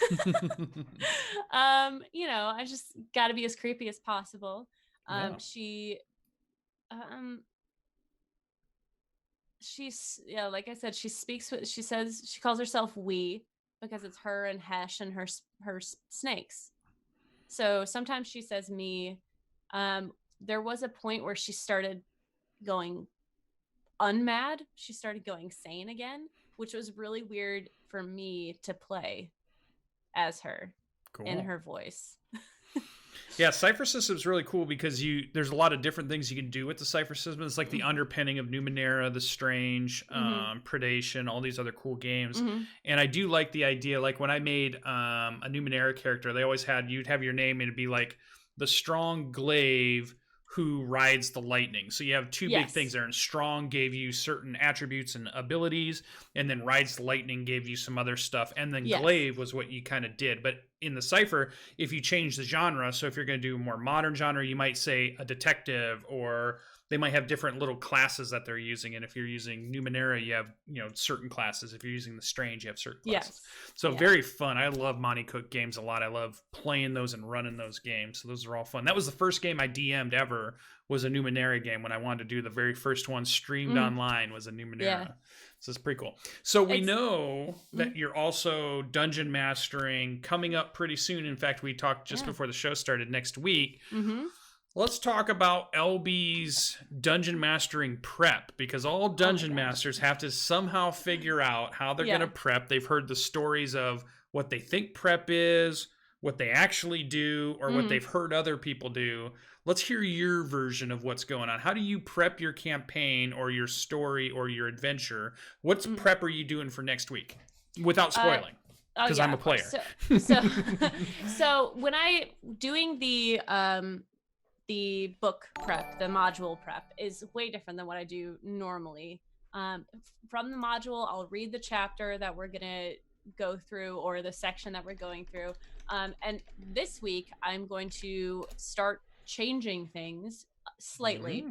know, I just got to be as creepy as possible. She's like I said, she calls herself we because it's her and Hesh and her snakes. So sometimes she says me. There was a point where she started going unmad. She started going sane again, which was really weird for me to play as her in her voice. Yeah, Cypher System is really cool because there's a lot of different things you can do with the Cypher System. It's like the underpinning of Numenera, The Strange, Predation, all these other cool games. And I do like the idea, like when I made a Numenera character, they always you'd have your name and it'd be like the strong glaive who rides the lightning. So you have two big things there, and strong gave you certain attributes and abilities, and then rides the lightning gave you some other stuff, and then glaive was what you kind of did. But in the Cypher, if you change the genre, so if you're going to do a more modern genre, you might say a detective or they might have different little classes that they're using. And if you're using Numenera, you have, certain classes. If you're using the Strange, you have certain classes. Yes. So very fun. I love Monte Cook games a lot. I love playing those and running those games. So those are all fun. That was the first game I DM'd ever, was a Numenera game. When I wanted to do the very first one streamed online, was a Numenera. Yeah. So it's pretty cool. So we know that you're also dungeon mastering coming up pretty soon. In fact, we talked just before the show started next week. Let's talk about LB's dungeon mastering prep, because all dungeon masters have to somehow figure out how they're going to prep. They've heard the stories of what they think prep is, what they actually do, or what they've heard other people do. Let's hear your version of what's going on. How do you prep your campaign or your story or your adventure? What prep are you doing for next week without spoiling? Because I'm a player. So when I doing the book prep, the module prep is way different than what I do normally. From the module, I'll read the chapter that we're gonna go through, or the section that we're going through. And this week, I'm going to start changing things slightly.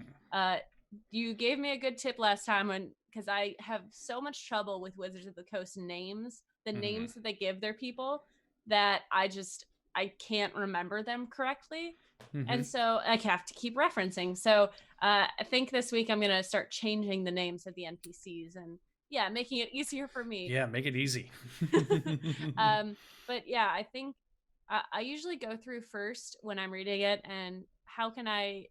You gave me a good tip last time, because I have so much trouble with Wizards of the Coast names, the names that they give their people, that I can't remember them correctly. And so I have to keep referencing. So I think this week I'm going to start changing the names of the NPCs and making it easier for me. Yeah, make it easy. But yeah, I think I usually go through first when I'm reading it, and how can I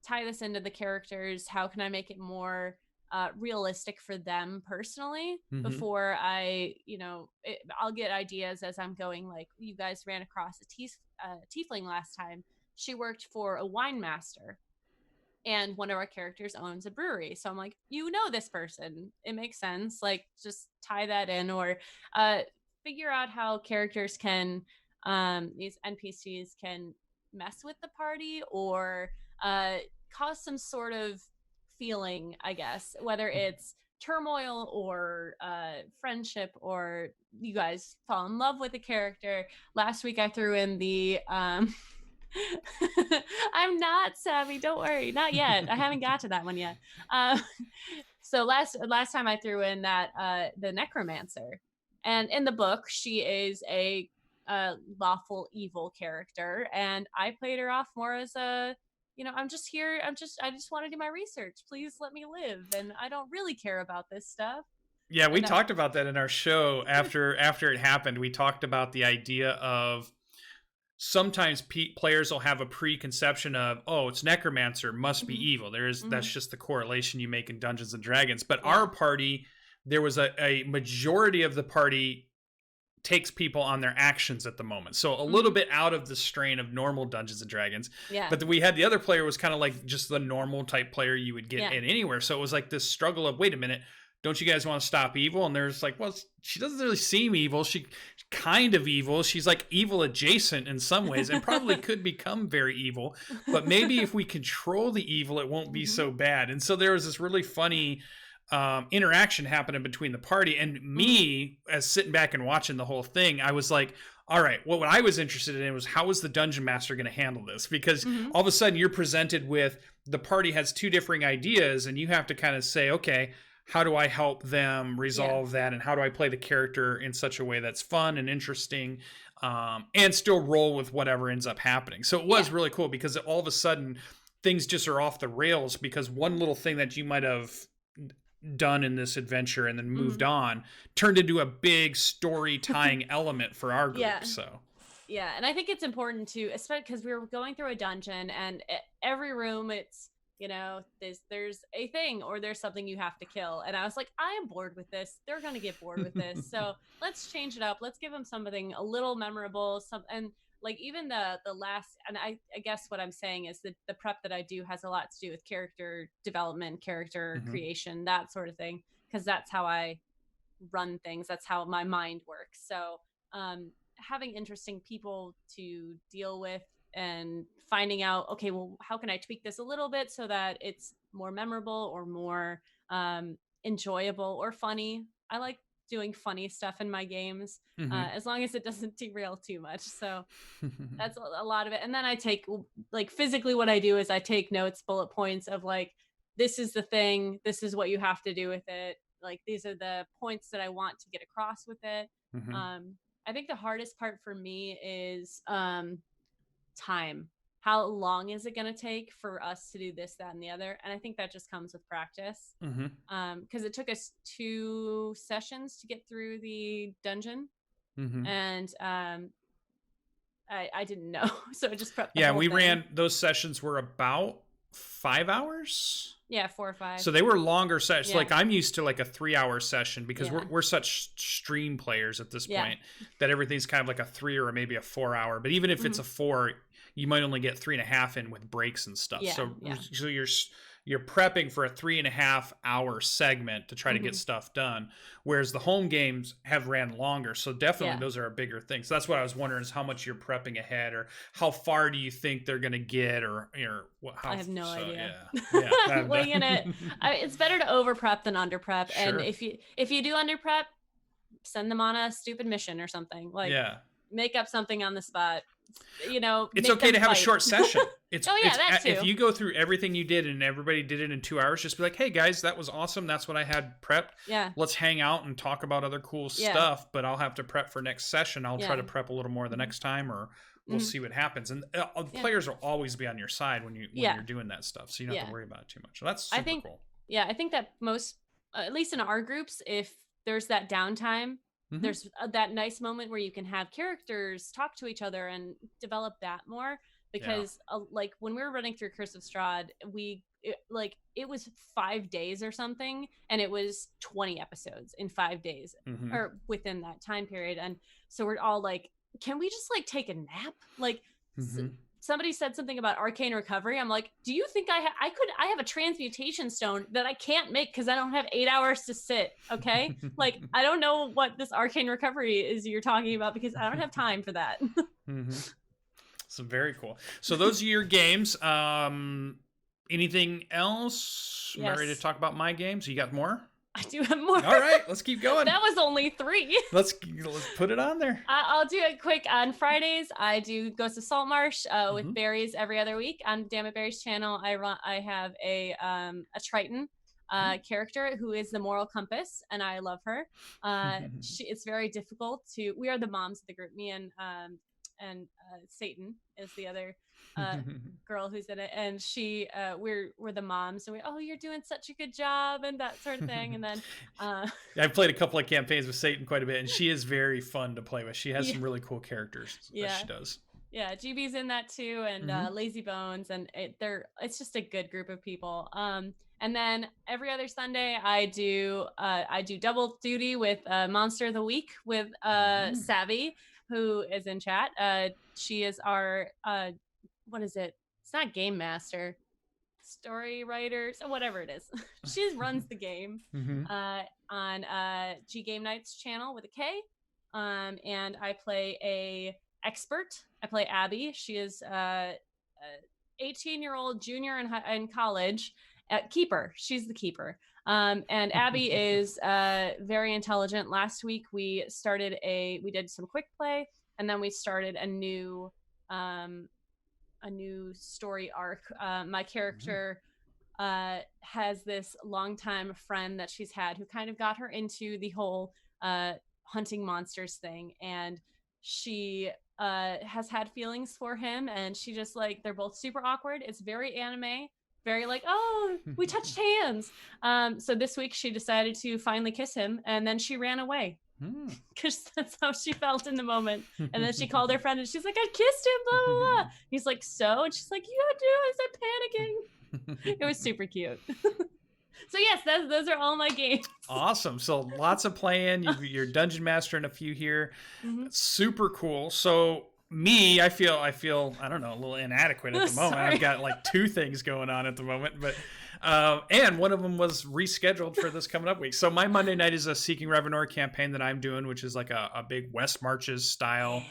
tie this into the characters? How can I make it more realistic for them personally before I'll get ideas as I'm going. Like, you guys ran across a tiefling last time. She worked for a wine master, and one of our characters owns a brewery. So I'm like, this person. It makes sense. Just tie that in, or figure out how characters can, these NPCs can mess with the party, or cause some sort of feeling, I guess, whether it's turmoil or friendship, or you guys fall in love with a character. Last week I threw in the I'm not savvy, don't worry, not yet. I haven't got to that one yet. So last time I threw in that the necromancer, and in the book she is a lawful evil character, and I played her off more as a, I'm just here. I just want to do my research. Please let me live. And I don't really care about this stuff. Yeah, we talked about that in our show after it happened. We talked about the idea of sometimes players will have a preconception of, it's necromancer, must be evil. That's just the correlation you make in Dungeons and Dragons. But our party, there was a majority of the party takes people on their actions at the moment. So a little bit out of the strain of normal Dungeons and Dragons. Yeah. But we had the other player was kind of like just the normal type player you would get in anywhere. So it was like this struggle of, wait a minute, don't you guys want to stop evil? And there's like, well, she doesn't really seem evil. She's kind of evil. She's like evil adjacent in some ways, and probably could become very evil. But maybe if we control the evil, it won't be so bad. And so there was this really funny interaction happening between the party and me, as sitting back and watching the whole thing. I was like, all right, what I was interested in was, how is the dungeon master going to handle this? Because all of a sudden you're presented with, the party has two differing ideas, and you have to kind of say, okay, how do I help them resolve that? And how do I play the character in such a way that's fun and interesting, and still roll with whatever ends up happening? So it was really cool, because all of a sudden things just are off the rails, because one little thing that you might have done in this adventure and then moved on turned into a big story tying element for our group. And I think it's important to, especially because we were going through a dungeon, and every room it's, there's a thing, or there's something you have to kill, and I was like, I am bored with this. They're gonna get bored with this, so let's change it up. Let's give them something a little memorable, and like even the last, and I guess what I'm saying is that the prep that I do has a lot to do with character development, character creation, that sort of thing, because that's how I run things. That's how my mind works. So having interesting people to deal with, and finding out, okay, well, how can I tweak this a little bit so that it's more memorable, or more enjoyable, or funny. I like doing funny stuff in my games, as long as it doesn't derail too much. So that's a lot of it. And then I take, like, physically what I do is I take notes, bullet points of like, this is the thing, this is what you have to do with it. Like, these are the points that I want to get across with it. I think the hardest part for me is time. How long is it going to take for us to do this, that, and the other? And I think that just comes with practice. Because it took us 2 sessions to get through the dungeon. And I didn't know. So I just prepped the whole thing. Ran, those sessions were about 5 hours. Yeah, 4 or 5. So they were longer sessions. Like, I'm used to like a 3-hour session because we're such stream players at this point that everything's kind of like a 3 or maybe a 4 hour. But even if it's a 4, you might only get 3.5 in with breaks and stuff. So you're prepping for a 3.5 hour segment to try to get stuff done. Whereas the home games have ran longer. So definitely those are a bigger thing. So that's what I was wondering, is how much you're prepping ahead, or how far do you think they're going to get, or how, I have no idea. Yeah. Winging it. It's better to over prep than under prep. Sure. And if you do under prep, send them on a stupid mission or something. Like, make up something on the spot. It's okay to have a short session. That too. If you go through everything you did and everybody did it in 2 hours, just be like, hey guys, that was awesome. That's what I had prepped. Yeah. Let's hang out and talk about other cool stuff, but I'll have to prep for next session. I'll try to prep a little more the next time, or we'll see what happens. And players will always be on your side when you're doing that stuff. So you don't have to worry about it too much. So that's super cool. Yeah. I think that most, at least in our groups, if there's that downtime, there's that nice moment where you can have characters talk to each other and develop that more, because like when we were running through Curse of Strahd, it was 5 days or something, and it was 20 episodes in 5 days or within that time period. And so we're all like, can we just like take a nap? Like, somebody said something about arcane recovery. I'm like, do you think I have a transmutation stone that I can't make because I don't have 8 hours to sit? Okay. Like, I don't know what this arcane recovery is you're talking about, because I don't have time for that. So very cool. So those are your games. Anything else? Am I ready to talk about my games? You got more? I do have more. All right, let's keep going. That was only 3. Let's put it on there. I'll do it quick. On Fridays, I do Ghost of Saltmarsh with Berries every other week. On Damn It Berries channel, I have a Triton character who is the moral compass, and I love her. It's very difficult to. We are the moms of the group. Me and Satan is the other girl who's in it, and we're the moms, and you're doing such a good job and that sort of thing. And then I've played a couple of campaigns with Satan quite a bit, and she is very fun to play with. She has some really cool characters that she does. Yeah, GB's in that too, and Lazy Bones, and it's just a good group of people. And then every other Sunday I do double duty with Monster of the Week with Savvy, who is in chat. She is our what is it? It's not game master, story writer, so whatever it is. She runs the game on G Game Nights channel with a K. And I play a expert. I play Abby. She is 18-year-old junior in college. Keeper. She's the keeper. And Abby is very intelligent. Last week we did some quick play, and then we started a new story arc. My character has this longtime friend that she's had who kind of got her into the whole hunting monsters thing, and she has had feelings for him, and she just like, they're both super awkward. It's very anime. Very like, oh, we touched hands. So this week she decided to finally kiss him, and then she ran away because that's how she felt in the moment. And then she called her friend, and she's like, I kissed him, blah, blah, blah. He's like, so? And she's like, you do? I said panicking. It was super cute. So yes, those are all my games. Awesome. So lots of playing. You're dungeon master in a few here. Super cool. So me, I feel I don't know, a little inadequate at the moment. Sorry. I've got like 2 things going on at the moment, but and one of them was rescheduled for this coming up week. So my Monday night is a Seeking Revenor campaign that I'm doing, which is like a big West Marches style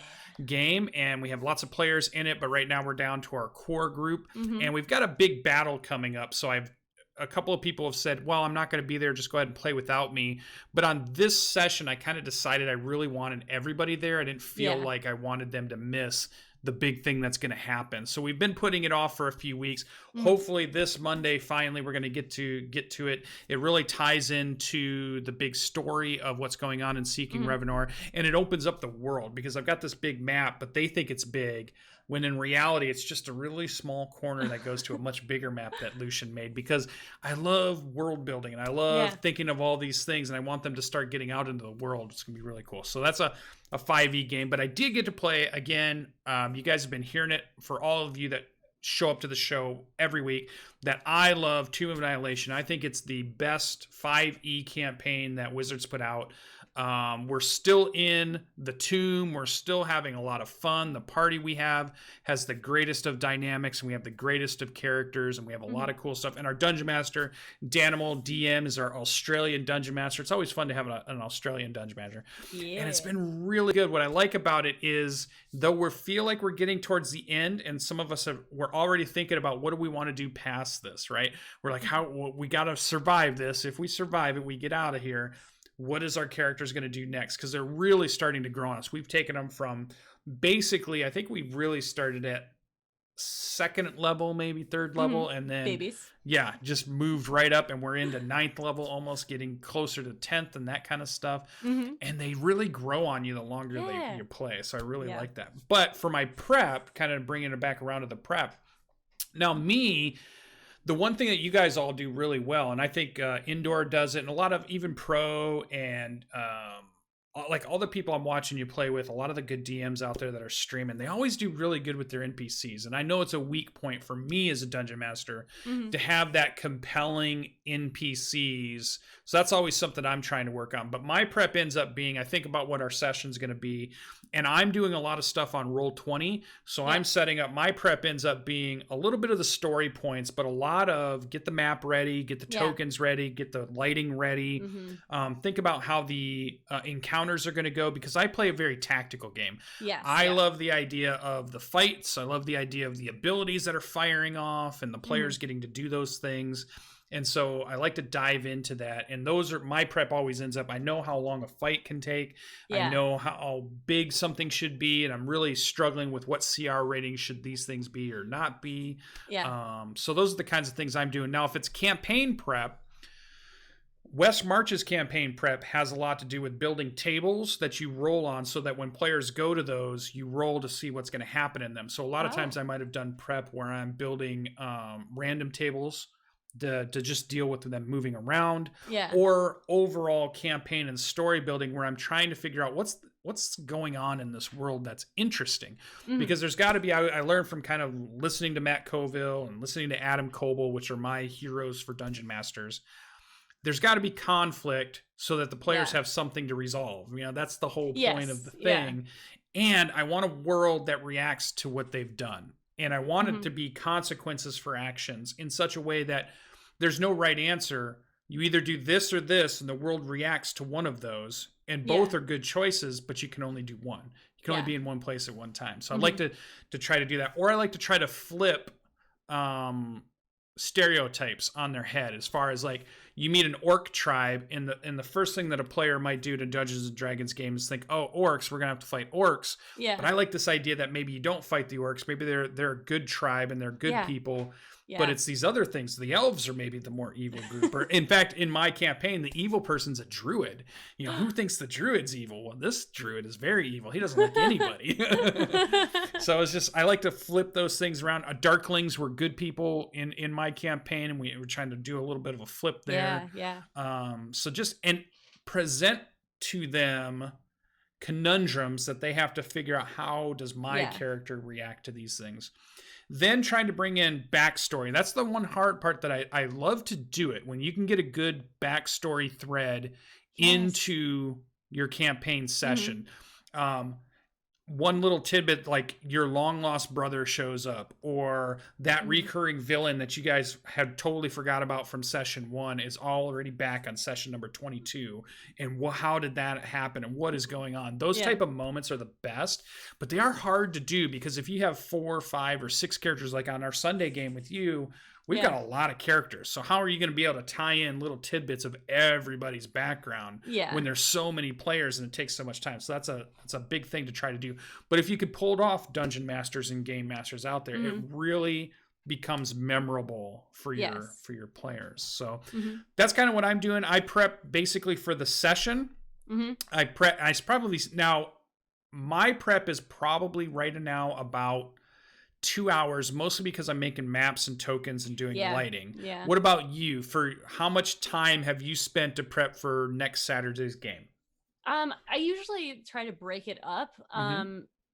game, and we have lots of players in it, but right now we're down to our core group, and we've got a big battle coming up. So I've a couple of people have said, well, I'm not going to be there, just go ahead and play without me. But on this session, I kind of decided I really wanted everybody there. I didn't feel like I wanted them to miss the big thing that's going to happen. So we've been putting it off for a few weeks. Hopefully this Monday, finally, we're going to get to it. It really ties into the big story of what's going on in Seeking Revenor. And it opens up the world, because I've got this big map, but they think it's big, when in reality, it's just a really small corner that goes to a much bigger map that Lucien made, because I love world building and I love thinking of all these things, and I want them to start getting out into the world. It's going to be really cool. So that's a 5e game, but I did get to play again. You guys have been hearing it, for all of you that show up to the show every week, that I love Tomb of Annihilation. I think it's the best 5e campaign that Wizards put out. We're still in the tomb. We're still having a lot of fun. The party we have has the greatest of dynamics, and we have the greatest of characters, and we have a lot of cool stuff. And our Dungeon Master, Danimal DM, is our Australian Dungeon Master. It's always fun to have an Australian Dungeon Master. Yeah. And it's been really good. What I like about it is, though we feel like we're getting towards the end, and some of us we're already thinking about what do we want to do past this, right? We're like, we got to survive this. If we survive it, we get out of here. What is our characters going to do next? Because they're really starting to grow on us. We've taken them from basically, I think we really started at second level, maybe third level, and then babies. Yeah, just moved right up, and we're into ninth level, almost getting closer to 10th and that kind of stuff. And they really grow on you the longer you play. So I really like that. But for my prep, kind of bringing it back around to the prep. Now the one thing that you guys all do really well, and I think Indoor does it, and a lot of even Pro and like all the people I'm watching you play with, a lot of the good DMs out there that are streaming, they always do really good with their NPCs. And I know it's a weak point for me as a Dungeon Master to have that compelling NPCs. So that's always something I'm trying to work on. But my prep ends up being, I think about what our session's going to be, and I'm doing a lot of stuff on Roll20. So I'm setting up, my prep ends up being a little bit of the story points, but a lot of get the map ready, get the tokens ready, get the lighting ready. Think about how the encounters are going to go, because I play a very tactical game. I love the idea of the fights. I love the idea of the abilities that are firing off and the players getting to do those things. And so I like to dive into that. And those are, my prep always ends up, I know how long a fight can take. I know how big something should be. And I'm really struggling with what CR rating should these things be or not be. So those are the kinds of things I'm doing. Now, if it's campaign prep, West March's campaign prep has a lot to do with building tables that you roll on, so that when players go to those, you roll to see what's going to happen in them. So a lot of times I might have done prep where I'm building random tables to just deal with them moving around, or overall campaign and story building where I'm trying to figure out what's going on in this world that's interesting. Because there's got to be, I learned from kind of listening to Matt Colville and listening to Adam Coble, which are my heroes for Dungeon Masters. There's got to be conflict so that the players have something to resolve. You know, that's the whole point of the thing. And I want a world that reacts to what they've done. And I want it to be consequences for actions in such a way that there's no right answer. You either do this or this, and the world reacts to one of those. And both are good choices, but you can only do one. You can only be in one place at one time. So I'd like to try to do that. Or I like to try to flip stereotypes on their head, as far as like, you meet an orc tribe, and the first thing that a player might do to Dungeons and Dragons games is think, oh, orcs, we're gonna have to fight orcs. But I like this idea that maybe you don't fight the orcs. Maybe they're a good tribe and they're good people. But it's these other things. The elves are maybe the more evil group. Or in fact, in my campaign, the evil person's a druid. You know, who thinks the druid's evil? Well, this druid is very evil. He doesn't like anybody. So it's just, I like to flip those things around. Darklings were good people in my campaign, and we were trying to do a little bit of a flip there. So just, and present to them conundrums that they have to figure out, how does my character react to these things. Then trying to bring in backstory. That's the one hard part that I love to do it, when you can get a good backstory thread into your campaign session. One little tidbit, like your long lost brother shows up, or that recurring villain that you guys had totally forgot about from session 1 is already back on session number 22. And how did that happen? And what is going on? Those type of moments are the best, but they are hard to do, because if you have 4, 5, or 6 characters, like on our Sunday game with you, We've got a lot of characters. So how are you going to be able to tie in little tidbits of everybody's background when there's so many players and it takes so much time? So that's a big thing to try to do. But if you could pull it off, dungeon masters and game masters out there, it really becomes memorable for your players. So that's kind of what I'm doing. I prep basically for the session. Now my prep is probably right now about 2 hours, mostly because I'm making maps and tokens and doing lighting. Yeah. What about you? For how much time have you spent to prep for next Saturday's game? I usually try to break it up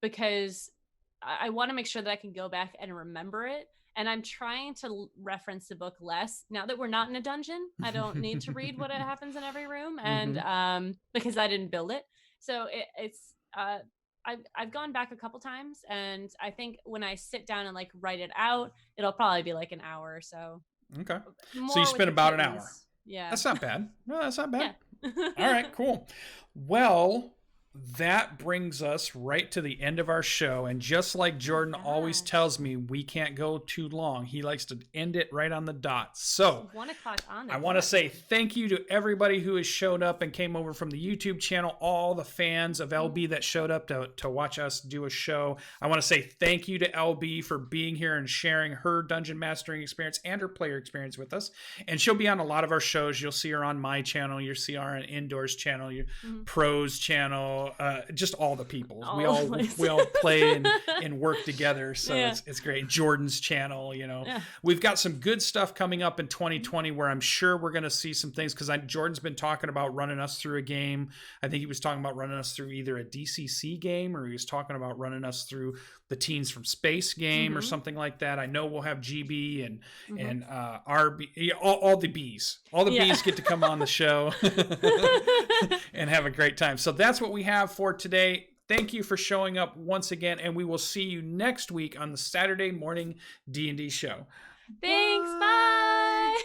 because I want to make sure that I can go back and remember it. And I'm trying to reference the book less now that we're not in a dungeon. I don't need to read what happens in every room, and because I didn't build it. So I've gone back a couple times, and I think when I sit down and like write it out, it'll probably be like an hour or so. Okay. So you spend about an hour. Yeah. That's not bad. No, that's not bad. Yeah. All right, cool. Well, that brings us right to the end of our show. And just like Jordan always tells me, we can't go too long. He likes to end it right on the dot. So 1 o'clock on. I want to say thank you to everybody who has showed up and came over from the YouTube channel, all the fans of LB that showed up to watch us do a show. I want to say thank you to LB for being here and sharing her dungeon mastering experience and her player experience with us. And she'll be on a lot of our shows. You'll see her on my channel. You'll see her on Indoors channel, your Pros channel. Just all the people. We all play and work together, so it's great. Jordan's channel, we've got some good stuff coming up in 2020 where I'm sure we're going to see some things, because Jordan's been talking about running us through a game. I think he was talking about running us through either a DCC game, or he was talking about running us through the Teens from Space game or something like that. I know we'll have GB and RB, all the bees. All the bees get to come on the show and have a great time. So that's what we have for today. Thank you for showing up once again, and we will see you next week on the Saturday morning D&D show. Thanks. Bye.